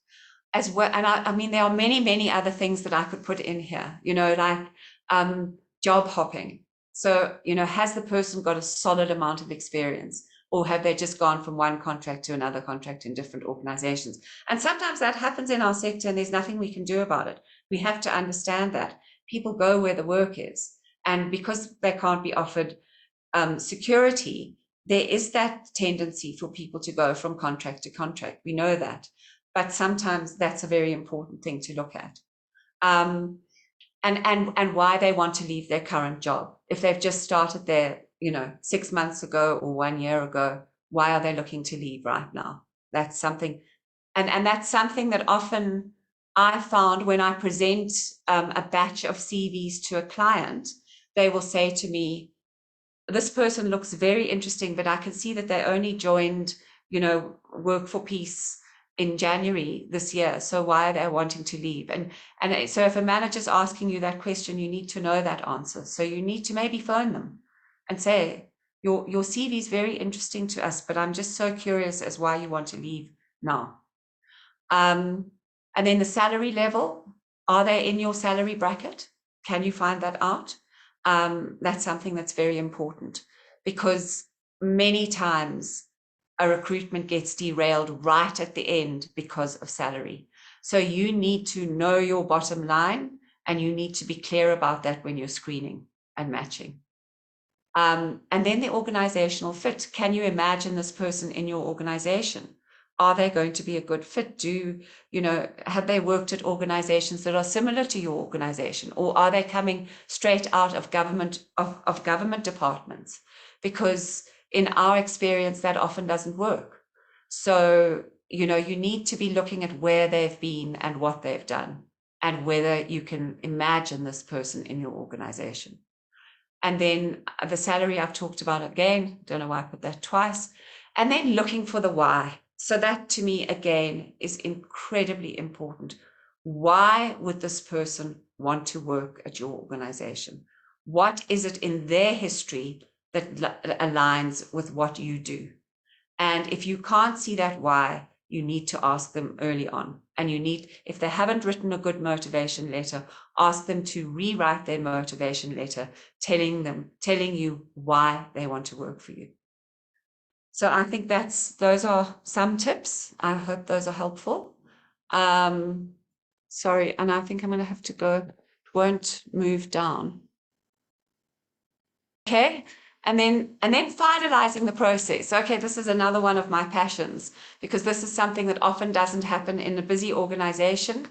as well. And I mean, there are many, many other things that I could put in here, like job hopping. So, has the person got a solid amount of experience, or have they just gone from one contract to another contract in different organizations? And sometimes that happens in our sector and there's nothing we can do about it. We have to understand that people go where the work is. And because they can't be offered security, there is that tendency for people to go from contract to contract. We know that. But sometimes that's a very important thing to look at. And why they want to leave their current job. If they've just started there, 6 months ago or 1 year ago, why are they looking to leave right now? That's something, and that's something that often I found when I present a batch of CVs to a client, they will say to me, this person looks very interesting, but I can see that they only joined, Work for Peace in January this year. So why are they wanting to leave? And so if a manager's asking you that question, you need to know that answer. So you need to maybe phone them and say, your CV is very interesting to us, but I'm just so curious as why you want to leave now. And then the salary level, are they in your salary bracket? Can you find that out? That's something that's very important, because many times a recruitment gets derailed right at the end because of salary. So you need to know your bottom line, and you need to be clear about that when you're screening and matching. And then the organizational fit. Can you imagine this person in your organization? Are they going to be a good fit? Have they worked at organizations that are similar to your organization, or are they coming straight out of government departments? Because in our experience, that often doesn't work. So, you need to be looking at where they've been and what they've done, and whether you can imagine this person in your organization. And then the salary I've talked about again, don't know why I put that twice. And then looking for the why. So that to me, again, is incredibly important. Why would this person want to work at your organization? What is it in their history that aligns with what you do? And if you can't see that why, you need to ask them early on. And if they haven't written a good motivation letter, ask them to rewrite their motivation letter, telling you why they want to work for you. So I think those are some tips. I hope those are helpful. Sorry, and I think I'm going to have to go. It won't move down. Okay. And then finalizing the process. Okay, this is another one of my passions, because this is something that often doesn't happen in a busy organization.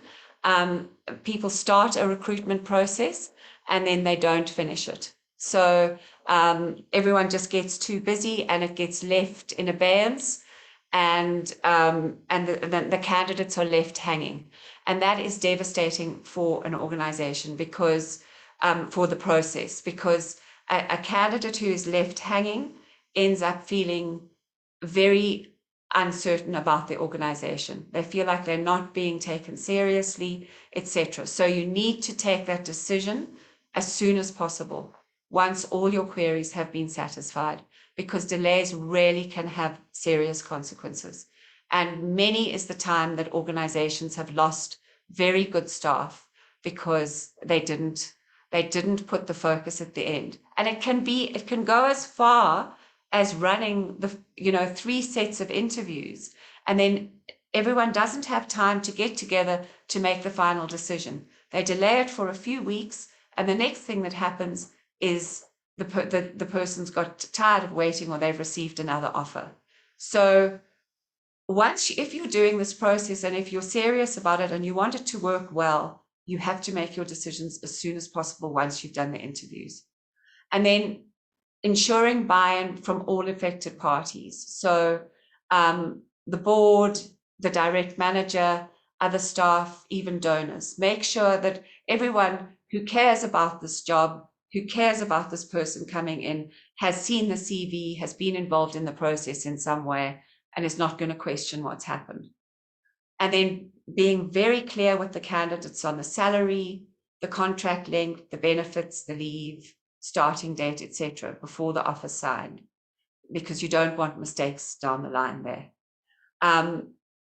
People start a recruitment process and then they don't finish it. So everyone just gets too busy and it gets left in abeyance, and the candidates are left hanging. And that is devastating for an organization, because for the process, because a candidate who is left hanging ends up feeling very uncertain about the organization. They feel like they're not being taken seriously, etc. So you need to take that decision as soon as possible, once all your queries have been satisfied, because delays really can have serious consequences. And many is the time that organizations have lost very good staff because they didn't put the focus at the end. And it can go as far as running 3 sets of interviews, and then everyone doesn't have time to get together to make the final decision. They delay it for a few weeks, and the next thing that happens is the person's got tired of waiting, or they've received another offer. So if you're doing this process, and if you're serious about it and you want it to work well, you have to make your decisions as soon as possible once you've done the interviews. And then ensuring buy-in from all affected parties. So the board, the direct manager, other staff, even donors. Make sure that everyone who cares about this job, who cares about this person coming in, has seen the CV, has been involved in the process in some way, and is not going to question what's happened. And then being very clear with the candidates on the salary, the contract length, the benefits, the leave, starting date, etc., before the offer's signed, because you don't want mistakes down the line there.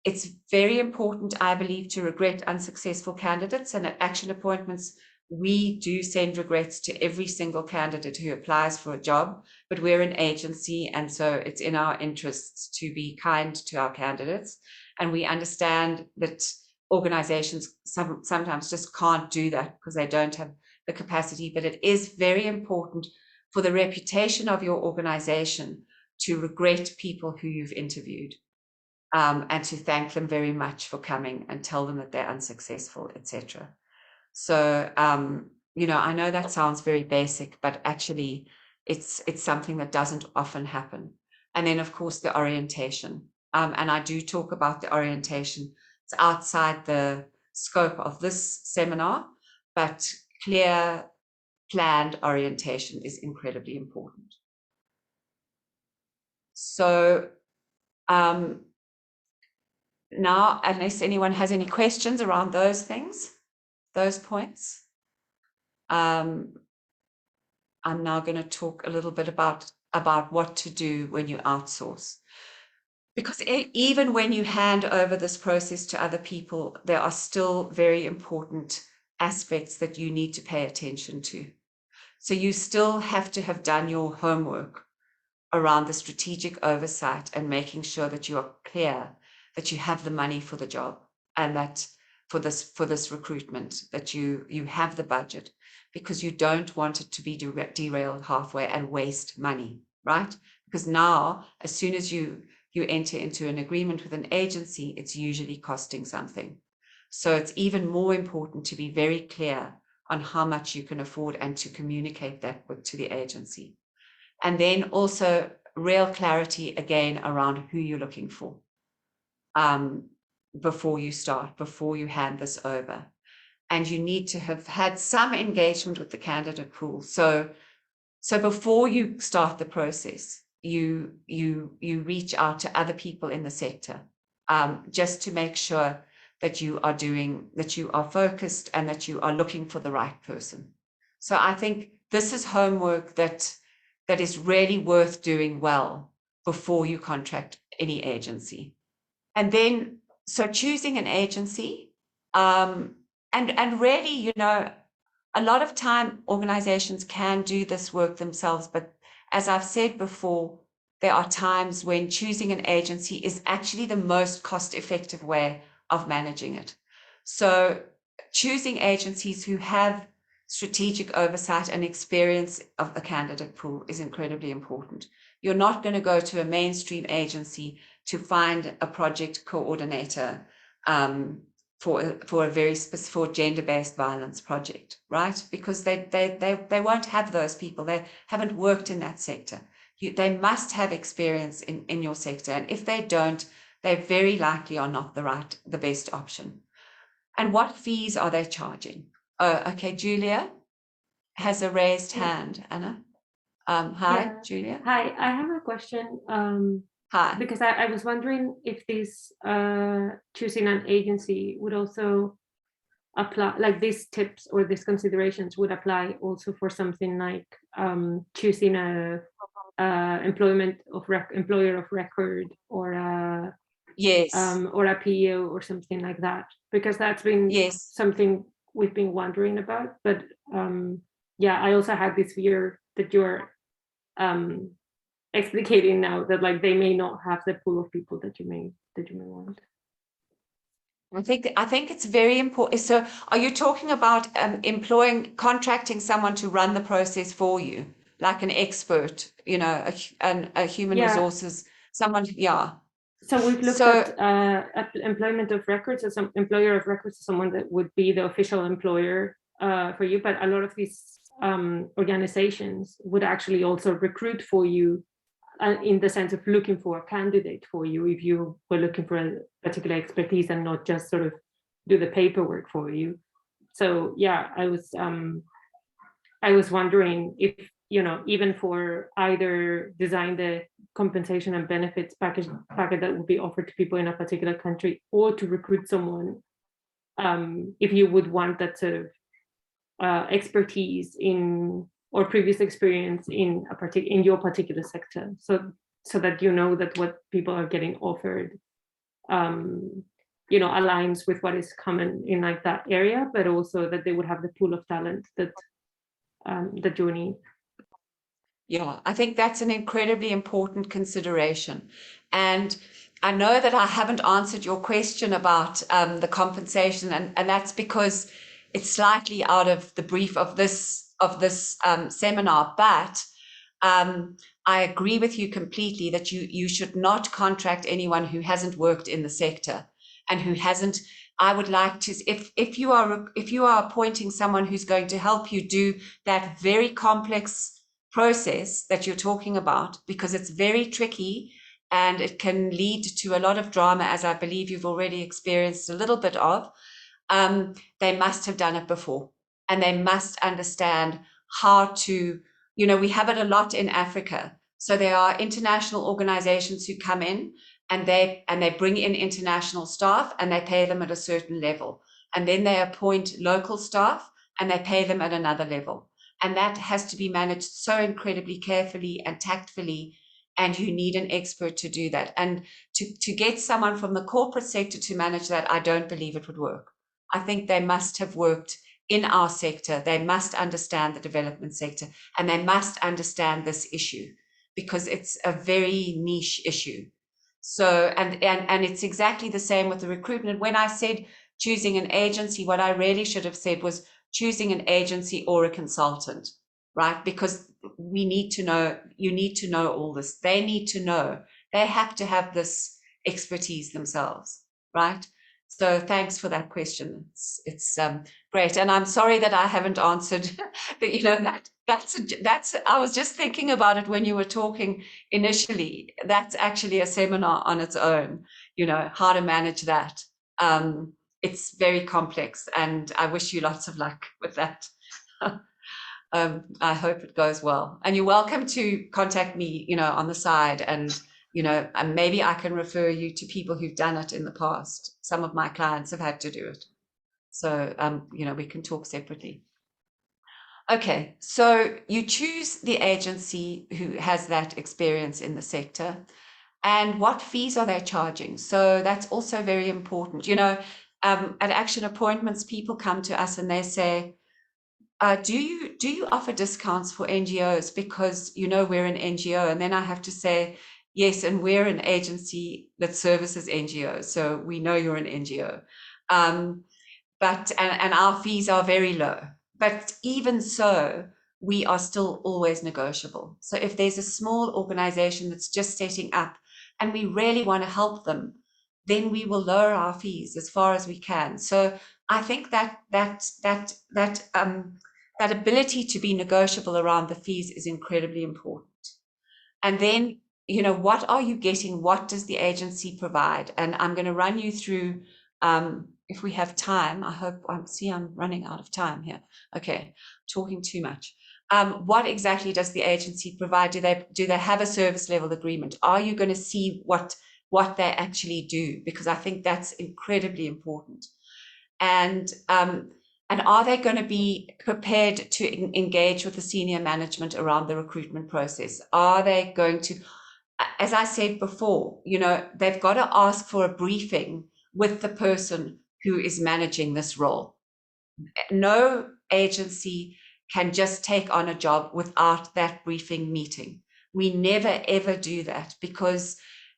It's very important, I believe, to regret unsuccessful candidates, and at Action Appointments, we do send regrets to every single candidate who applies for a job, but we're an agency, and so it's in our interests to be kind to our candidates. And we understand that organizations sometimes just can't do that because they don't have the capacity, but it is very important for the reputation of your organization to regret people who you've interviewed. And to thank them very much for coming and tell them that they're unsuccessful, etc. So, you know, I know that sounds very basic, but actually it's something that doesn't often happen. And then, of course, the orientation. And I do talk about the orientation. It's outside the scope of this seminar, but clear, planned orientation is incredibly important. So, now, unless anyone has any questions around those things, those points, I'm now going to talk a little bit about what to do when you outsource. Because even when you hand over this process to other people, there are still very important aspects that you need to pay attention to. So you still have to have done your homework around the strategic oversight and making sure that you are clear that you have the money for the job, and that for this recruitment, that you have the budget, because you don't want it to be derailed halfway and waste money, right? Because now, as soon as you enter into an agreement with an agency, it's usually costing something. So it's even more important to be very clear on how much you can afford and to communicate that to the agency. And then also real clarity again around who you're looking for. Before you start, before you hand this over. And you need to have had some engagement with the candidate pool. So before you start the process, you reach out to other people in the sector, just to make sure that you are focused and that you are looking for the right person. So I think this is homework that is really worth doing well before you contract any agency. And then, so choosing an agency, and really, you know, a lot of time organizations can do this work themselves, but as I've said before, there are times when choosing an agency is actually the most cost-effective way of managing it. So choosing agencies who have strategic oversight and experience of the candidate pool is incredibly important. You're not going to go to a mainstream agency to find a project coordinator for a very specific gender-based violence project, right? Because they won't have those people. They haven't worked in that sector. They must have experience in your sector, and if they don't, they very likely are not the best option. And what fees are they charging? Oh, okay, Julia has a raised hand. Anna. Hi, Yeah. Julia. Hi, I have a question. Hi. Because I was wondering if this choosing an agency would also apply, like these tips or these considerations would apply also for something like choosing a employer of record, or a yes, or a PO or something like that, because that's been something we've been wondering about. But yeah, I also had this fear that you're explicating now, that like they may not have the pool of people that you may want. I think it's very important. So are you talking about contracting someone to run the process for you, like an expert, you know, a human resources, someone, yeah. So we've looked at employment of records, as some employer of records, as someone that would be the official employer for you, but a lot of these organizations would actually also recruit for you in the sense of looking for a candidate for you if you were looking for a particular expertise and not just sort of do the paperwork for you. So yeah, I was wondering if, you know, even for either design the compensation and benefits package that would be offered to people in a particular country, or to recruit someone, if you would want that sort of expertise in or previous experience in your particular sector, so that you know that what people are getting offered you know, aligns with what is common in like that area, but also that they would have the pool of talent that that you need. Yeah, I think that's an incredibly important consideration. And I know that I haven't answered your question about the compensation, and that's because it's slightly out of the brief of this seminar. But I agree with you completely that you should not contract anyone who hasn't worked in the sector and who hasn't. I would like to, if you are appointing someone who's going to help you do that very complex process that you're talking about, because it's very tricky and it can lead to a lot of drama, as I believe you've already experienced a little bit of, they must have done it before, and they must understand how to, you know, we have it a lot in Africa. So there are international organizations who come in and they bring in international staff and they pay them at a certain level. And then they appoint local staff and they pay them at another level. And that has to be managed so incredibly carefully and tactfully. And you need an expert to do that. And to get someone from the corporate sector to manage that, I don't believe it would work. I think they must have worked in our sector. They must understand the development sector, and they must understand this issue, because it's a very niche issue. So, and it's exactly the same with the recruitment. When I said choosing an agency, what I really should have said was choosing an agency or a consultant, right? Because we need to know, you need to know all this. They need to know. They have to have this expertise themselves, right? So thanks for that question. It's great. And I'm sorry that I haven't answered, but you know, that's, I was just thinking about it when you were talking initially. That's actually a seminar on its own, you know, how to manage that. It's very complex, and I wish you lots of luck with that. I hope it goes well. And you're welcome to contact me, you know, on the side, and, you know, and maybe I can refer you to people who've done it in the past. Some of my clients have had to do it. So, you know, we can talk separately. Okay, so you choose the agency who has that experience in the sector, and what fees are they charging? So that's also very important. You know, at Action Appointments, people come to us and they say, do you offer discounts for NGOs, because, you know, we're an NGO? And then I have to say, yes, and we're an agency that services NGOs, so we know you're an NGO. But our fees are very low. But even so, we are still always negotiable. So if there's a small organization that's just setting up and we really want to help them, then we will lower our fees as far as we can. So I think that ability to be negotiable around the fees is incredibly important. And then, you know, what are you getting? What does the agency provide? And I'm going to run you through, if we have time. I hope, I'm running out of time here. Okay, talking too much. What exactly does the agency provide? Do they have a service level agreement? Are you going to see what they actually do? Because I think that's incredibly important. And are they going to be prepared to engage with the senior management around the recruitment process? Are they going to, as I said before, you know, they've got to ask for a briefing with the person who is managing this role. No agency can just take on a job without that briefing meeting. We never, ever do that, because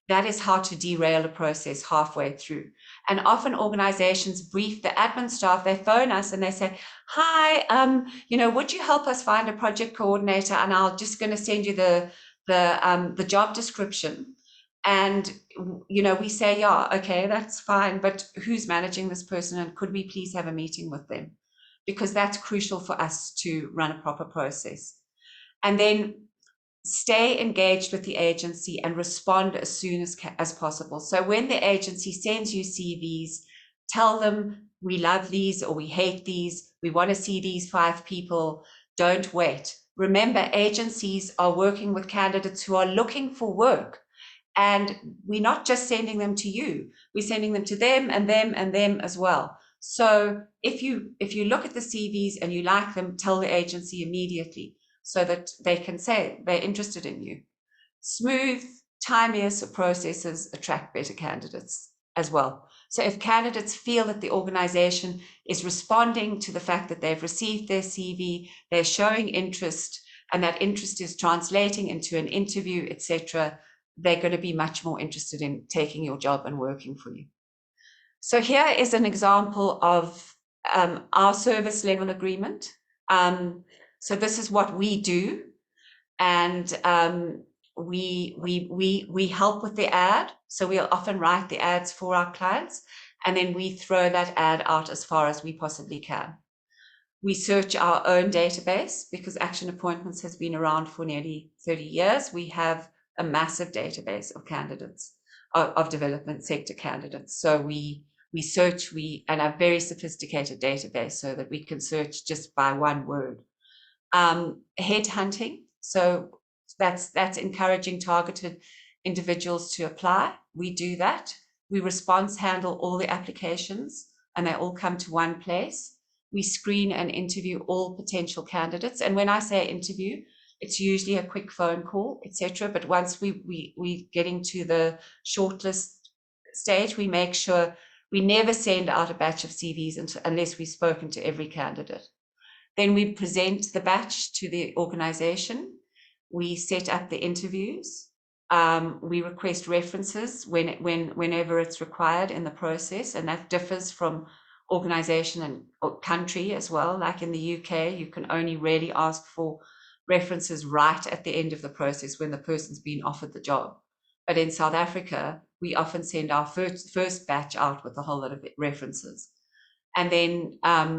that is how to derail a process halfway through. And often organizations brief the admin staff, they phone us and they say, hi, you know, would you help us find a project coordinator? And I'm just going to send you the job description. And, you know, we say, yeah, okay, that's fine, but who's managing this person? And could we please have a meeting with them? Because that's crucial for us to run a proper process. And then stay engaged with the agency and respond as soon as possible. So when the agency sends you CVs, tell them we love these or we hate these. We want to see these 5 people. Don't wait. Remember, agencies are working with candidates who are looking for work. And we're not just sending them to you, we're sending them to them and them and them as well. So if you look at the CVs and you like them, tell the agency immediately so that they can say they're interested in you. Smooth, timeous processes attract better candidates as well. So if candidates feel that the organization is responding to the fact that they've received their CV, they're showing interest, and that interest is translating into an interview, etc., they're going to be much more interested in taking your job and working for you. So here is an example of our service level agreement. So this is what we do, and we help with the ad. So we'll often write the ads for our clients, and then we throw that ad out as far as we possibly can. We search our own database because Action Appointments has been around for nearly 30 years. We have a massive database of candidates, of development sector candidates. So we search, and a very sophisticated database so that we can search just by one word. Headhunting, so that's encouraging targeted individuals to apply. We do that. We response handle all the applications and they all come to one place. We screen and interview all potential candidates. And when I say interview, it's usually a quick phone call, etc. But once we getting to the shortlist stage, we make sure we never send out a batch of CVs unless we've spoken to every candidate. Then we present the batch to the organization. We set up the interviews. We request references whenever it's required in the process, and that differs from organization and country as well. Like in the UK, you can only really ask for references right at the end of the process when the person's been offered the job. But in South Africa, we often send our first batch out with a whole lot of references. And then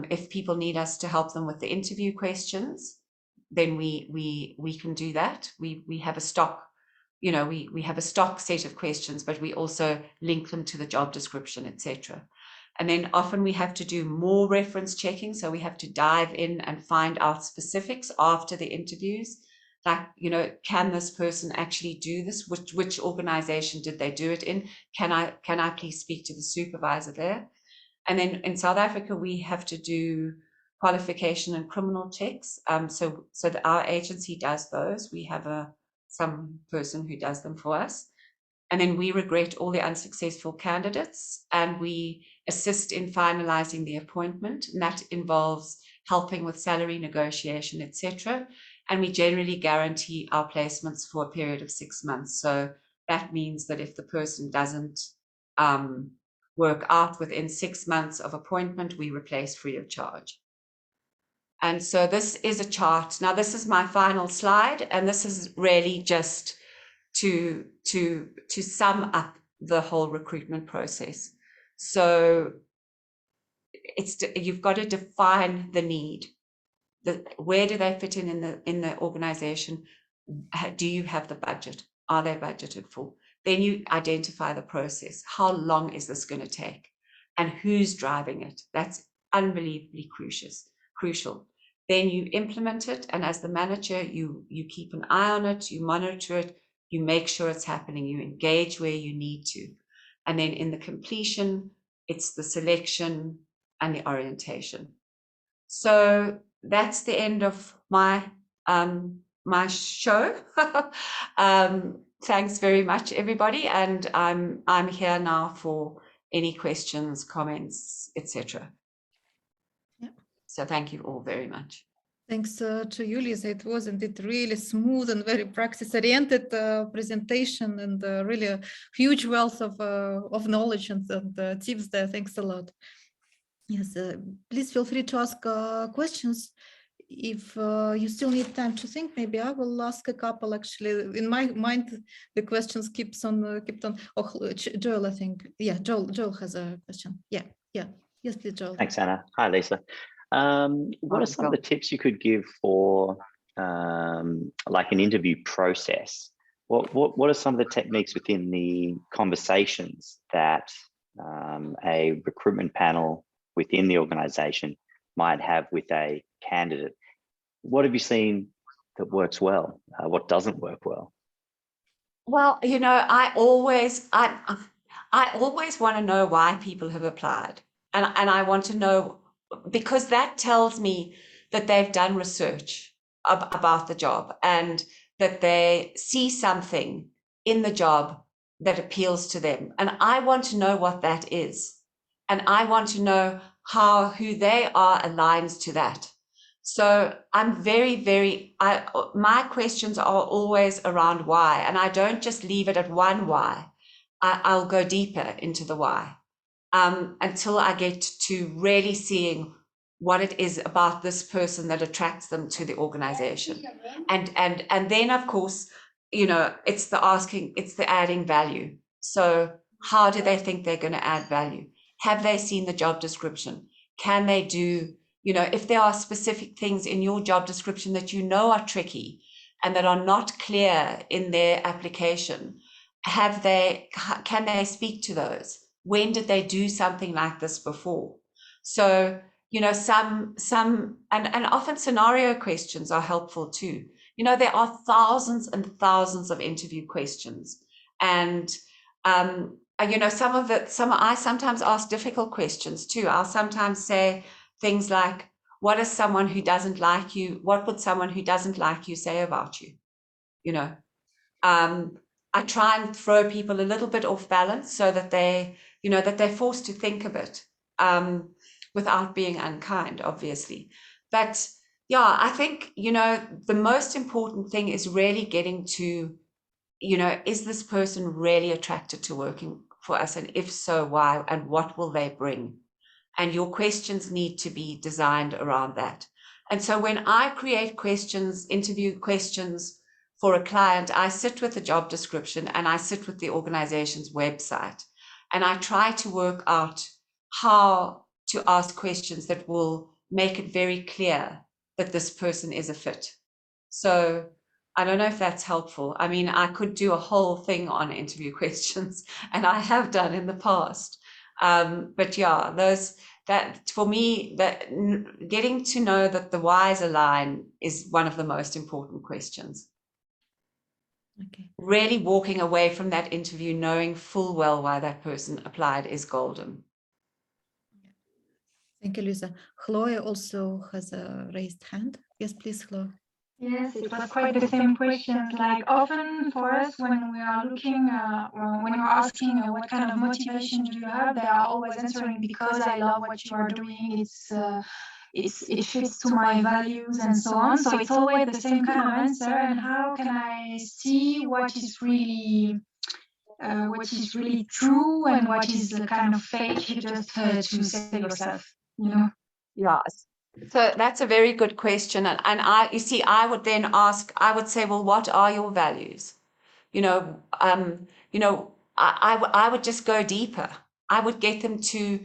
if people need us to help them with the interview questions, then we can do that. We have a stock, we have a stock set of questions, but we also link them to the job description, etc. And then often we have to do more reference checking. So we have to dive in and find out specifics after the interviews. Like, can this person actually do this? Which organization did they do it in? Can I please speak to the supervisor there? And then in South Africa, we have to do qualification and criminal checks. So that our agency does those. We have some person who does them for us. And then we regret all the unsuccessful candidates and we assist in finalizing the appointment. And that involves helping with salary negotiation, etc. And we generally guarantee our placements for a period of 6 months. So that means that if the person doesn't work out within 6 months of appointment, we replace free of charge. And so this is a chart. Now, this is my final slide, and this is really just to sum up the whole recruitment process. So you've got to define the need. Where do they fit in the organization? Do you have the budget? Are they budgeted for? Then you identify the process. How long is this going to take? And who's driving it? That's unbelievably crucial. Then you implement it. And as the manager, you keep an eye on it, you monitor it, you make sure it's happening, you engage where you need to. And then in the completion, it's the selection and the orientation. So that's the end of my my show. Thanks very much, everybody, and I'm here now for any questions, comments, etc. Yeah. So thank you all very much. Thanks to you, Lisa. It was indeed really smooth and very practice-oriented presentation, and really a huge wealth of knowledge and tips there. Thanks a lot. Yes, please feel free to ask questions. If you still need time to think, maybe I will ask a couple. Actually, in my mind, the questions kept on. Oh, Joel, I think. Yeah, Joel has a question. Yeah. Yes, please, Joel. Thanks, Anna. Hi, Lisa. What are some of the tips you could give for like an interview process, what are some of the techniques within the conversations that a recruitment panel within the organization might have with a candidate? What have you seen that works well? What doesn't work well? Well, you know, I always want to know why people have applied. And I want to know, because that tells me that they've done research about the job and that they see something in the job that appeals to them. And I want to know what that is. And I want to know how who they are aligns to that. So I'm my questions are always around why, and I don't just leave it at one why. I'll go deeper into the why until I get to really seeing what it is about this person that attracts them to the organization. And then, of course, you know, it's the adding value. So how do they think they're going to add value? Have they seen the job description? Can they do, you know, if there are specific things in your job description that you know are tricky and that are not clear in their application, can they speak to those? When did they do something like this before? So, you know, and often scenario questions are helpful too. You know, there are thousands and thousands of interview questions, and you know, I sometimes ask difficult questions too. I'll sometimes say things like, what would someone who doesn't like you say about you? You know, I try and throw people a little bit off balance so that they're forced to think a bit, without being unkind, obviously. But yeah, I think, you know, the most important thing is really getting to, you know, is this person really attracted to working for us? And if so, why? And what will they bring? And your questions need to be designed around that. And so when I create questions, interview questions for a client, I sit with the job description and I sit with the organization's website, and I try to work out how to ask questions that will make it very clear that this person is a fit. So I don't know if that's helpful. I mean, I could do a whole thing on interview questions, and I have done in the past. But yeah, that for me, that getting to know that the whys align is one of the most important questions. Okay. Really walking away from that interview knowing full well why that person applied is golden. Thank you, Lisa. Chloe also has a raised hand. Yes, please, Chloe. Yes, it was quite the same questions. Like often for us, when we are looking, when we're asking what kind of motivation do you have, they are always answering because I love what you are doing. It fits to my values and so on. So it's always the same kind of answer. And how can I see what is really true and what is kind of fake, just to save yourself, you know? Yes. So that's a very good question. And I would then ask, I would say, well, what are your values? I would just go deeper. I would get them to,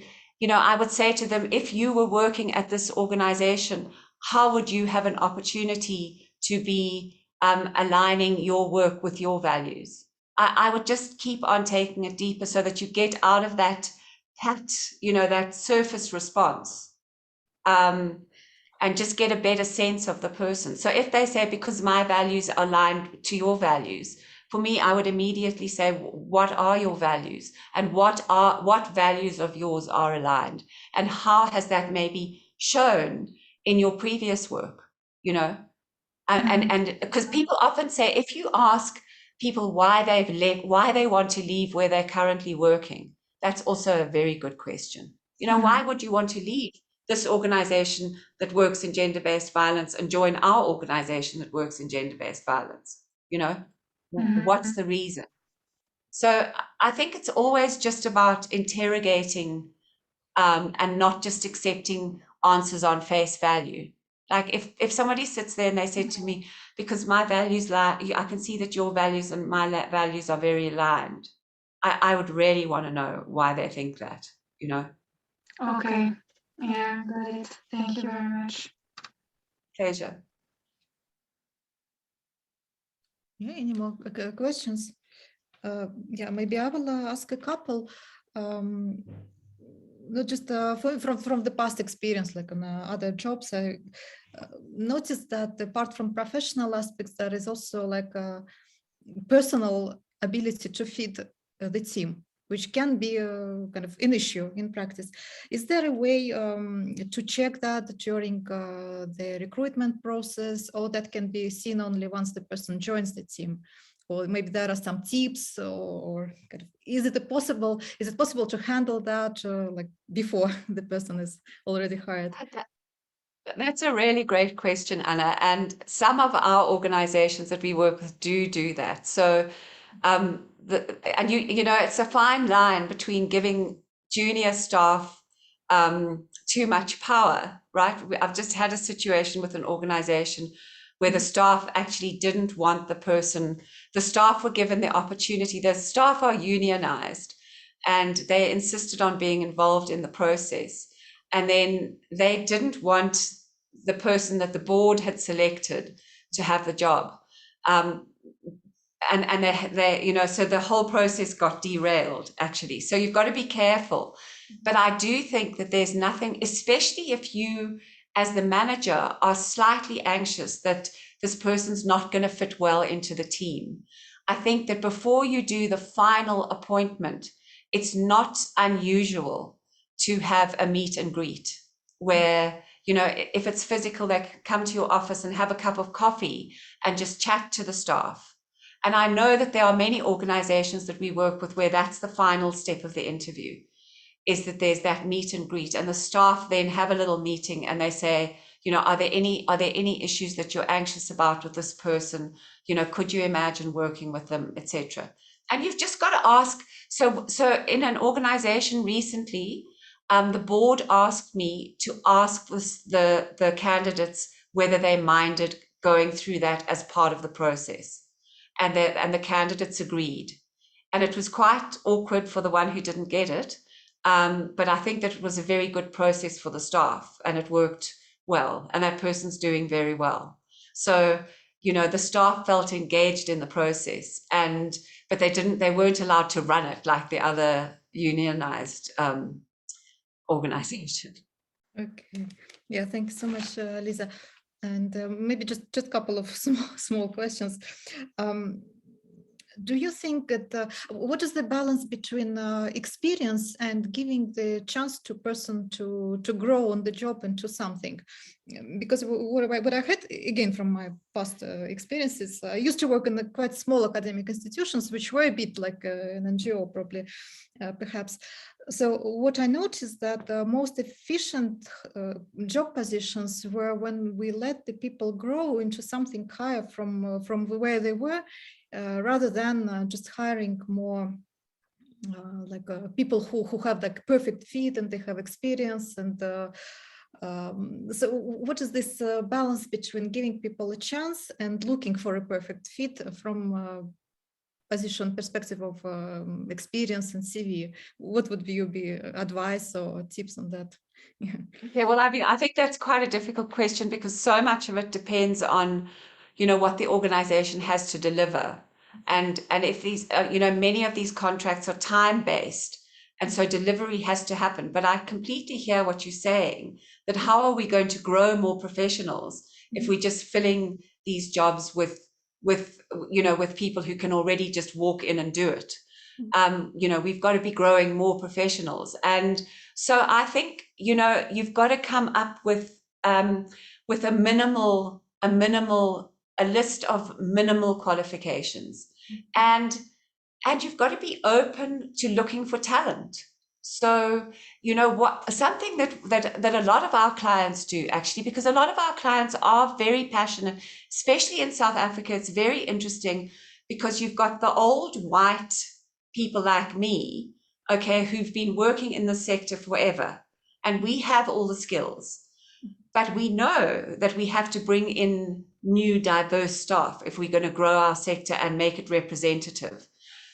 I would say to them, if you were working at this organization, how would you have an opportunity to be aligning your work with your values? I would just keep on taking it deeper so that you get out of that surface response. And just get a better sense of the person. So if they say, because my values are aligned to your values, for me, I would immediately say, what are your values? And what values of yours are aligned? And how has that maybe shown in your previous work, And because people often say, if you ask people why they've left, why they want to leave where they're currently working, that's also a very good question. Why would you want to leave this organization that works in gender-based violence and join our organization that works in gender-based violence? What's the reason? So I think it's always just about interrogating and not just accepting answers on face value. Like if somebody sits there and they say to me, because my values I can see that your values and my values are very aligned, I would really want to know why they think that, Okay. Yeah, got it. Thank you very much. Pleasure. Yeah, any more questions? Yeah, maybe I will ask a couple. Not just from the past experience, like on other jobs, I noticed that apart from professional aspects, there is also like a personal ability to feed the team, which can be a kind of an issue in practice. Is there a way to check that during the recruitment process, or that can be seen only once the person joins the team? Or maybe there are some tips, or kind of, is it possible to handle that like before the person is already hired? That's a really great question, Anna. And some of our organizations that we work with do that. So, and you know, it's a fine line between giving junior staff too much power, right? I've just had a situation with an organization where the staff actually didn't want the person. The staff were given the opportunity. The staff are unionized, and they insisted on being involved in the process. And then they didn't want the person that the board had selected to have the job. And they, you know, so the whole process got derailed, actually. So you've got to be careful. But I do think that there's nothing, especially if you, as the manager, are slightly anxious that this person's not going to fit well into the team. I think that before you do the final appointment, it's not unusual to have a meet and greet where, you know, if it's physical, they can come to your office and have a cup of coffee and just chat to the staff. And I know that there are many organizations that we work with where that's the final step of the interview, is that there's that meet and greet, and the staff then have a little meeting and they say, you know, are there any issues that you're anxious about with this person? You know, could you imagine working with them, etc. And you've just got to ask. So in an organization recently, the board asked me to ask the candidates whether they minded going through that as part of the process. And the candidates agreed. And it was quite awkward for the one who didn't get it. But I think that it was a very good process for the staff, and it worked well. And that person's doing very well. So, you know, the staff felt engaged in the process, but they weren't allowed to run it like the other unionized organization. Okay. Yeah, thank you so much, Lisa. And maybe just a couple of small questions. Do you think that what is the balance between experience and giving the chance to person to grow on the job into something? Because what I heard again from my past experiences, I used to work in quite small academic institutions, which were a bit like an NGO, probably, perhaps. So what I noticed that the most efficient job positions were when we let the people grow into something higher from where they were, rather than just hiring more people who have like perfect fit and they have experience. And so what is this balance between giving people a chance and looking for a perfect fit from position perspective of experience and CV? What would you be advice or tips on that? Yeah, well, I mean, I think that's quite a difficult question because so much of it depends on, you know, what the organization has to deliver. And if these, you know, many of these contracts are time-based, and so delivery has to happen. But I completely hear what you're saying, that how are we going to grow more professionals if we're just filling these jobs with people who can already just walk in and do it? You know, we've got to be growing more professionals. And so I think, you know, you've got to come up with a list of minimal qualifications, and you've got to be open to looking for talent. So, you know, something that a lot of our clients do, actually, because a lot of our clients are very passionate, especially in South Africa. It's very interesting because you've got the old white people like me, okay, who've been working in the sector forever, and we have all the skills, but we know that we have to bring in new diverse staff if we're going to grow our sector and make it representative.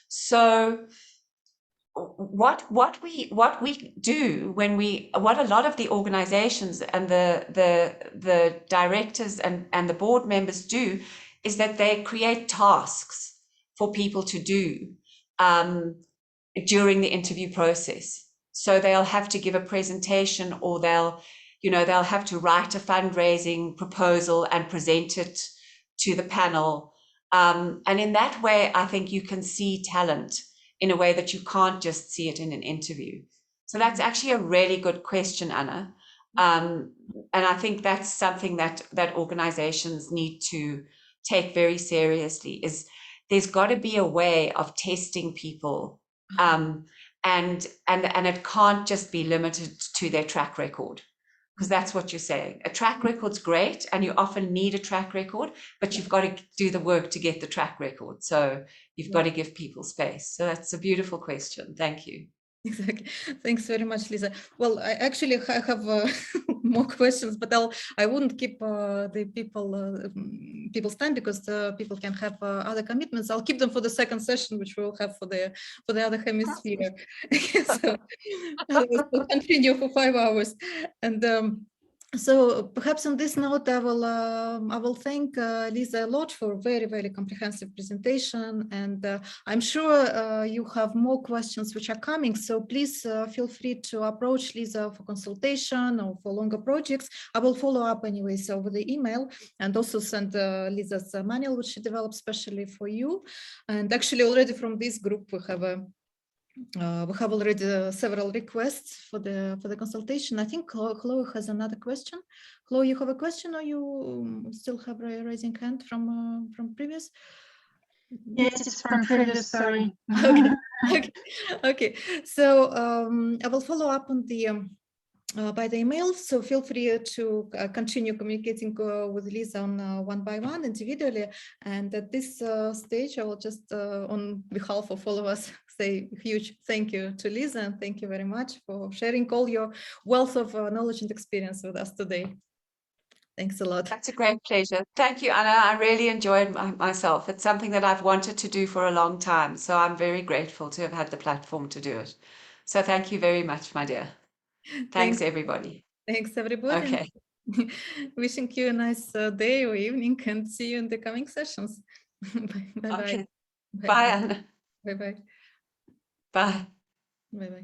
So what we do what a lot of the organizations and the directors and the board members do, is that they create tasks for people to do during the interview process. So they'll have to give a presentation, or they'll have to write a fundraising proposal and present it to the panel. And in that way, I think you can see talent in a way that you can't just see it in an interview. So that's actually a really good question, Anna. And I think that's something that organizations need to take very seriously, is there's got to be a way of testing people. And it can't just be limited to their track record, because that's what you're saying. A track record's great, and you often need a track record, but you've got to do the work to get the track record. So you've got to give people space. So that's a beautiful question. Thank you. Exactly. Thanks very much, Lisa. Well, I actually have more questions, but I wouldn't keep the people's time, because people can have other commitments. I'll keep them for the second session, which we'll have for the other hemisphere. So we'll continue for 5 hours. And so perhaps on this note, I will thank Lisa a lot for a very, very comprehensive presentation. And I'm sure you have more questions which are coming. So please feel free to approach Lisa for consultation or for longer projects. I will follow up anyways over the email, and also send Lisa's manual, which she developed specially for you. And actually already from this group, we have already several requests for the consultation. I think Chloe has another question. Chloe, you have a question, or you still have a raising hand from previous? Yes, it's from previous, sorry. Okay. So I will follow up on the by the email, so feel free to continue communicating with Lisa on one by one individually. And at this stage, I will just on behalf of all of us say a huge thank you to Lisa, and thank you very much for sharing all your wealth of knowledge and experience with us today. Thanks a lot. That's a great pleasure. Thank you, Anna. I really enjoyed myself. It's something that I've wanted to do for a long time. So I'm very grateful to have had the platform to do it. So thank you very much, my dear. Thanks, everybody. Thanks, everybody. Okay. Wishing you a nice day or evening, and see you in the coming sessions. Bye-bye. Okay. Bye, Anna. Bye-bye. Bye. Bye-bye.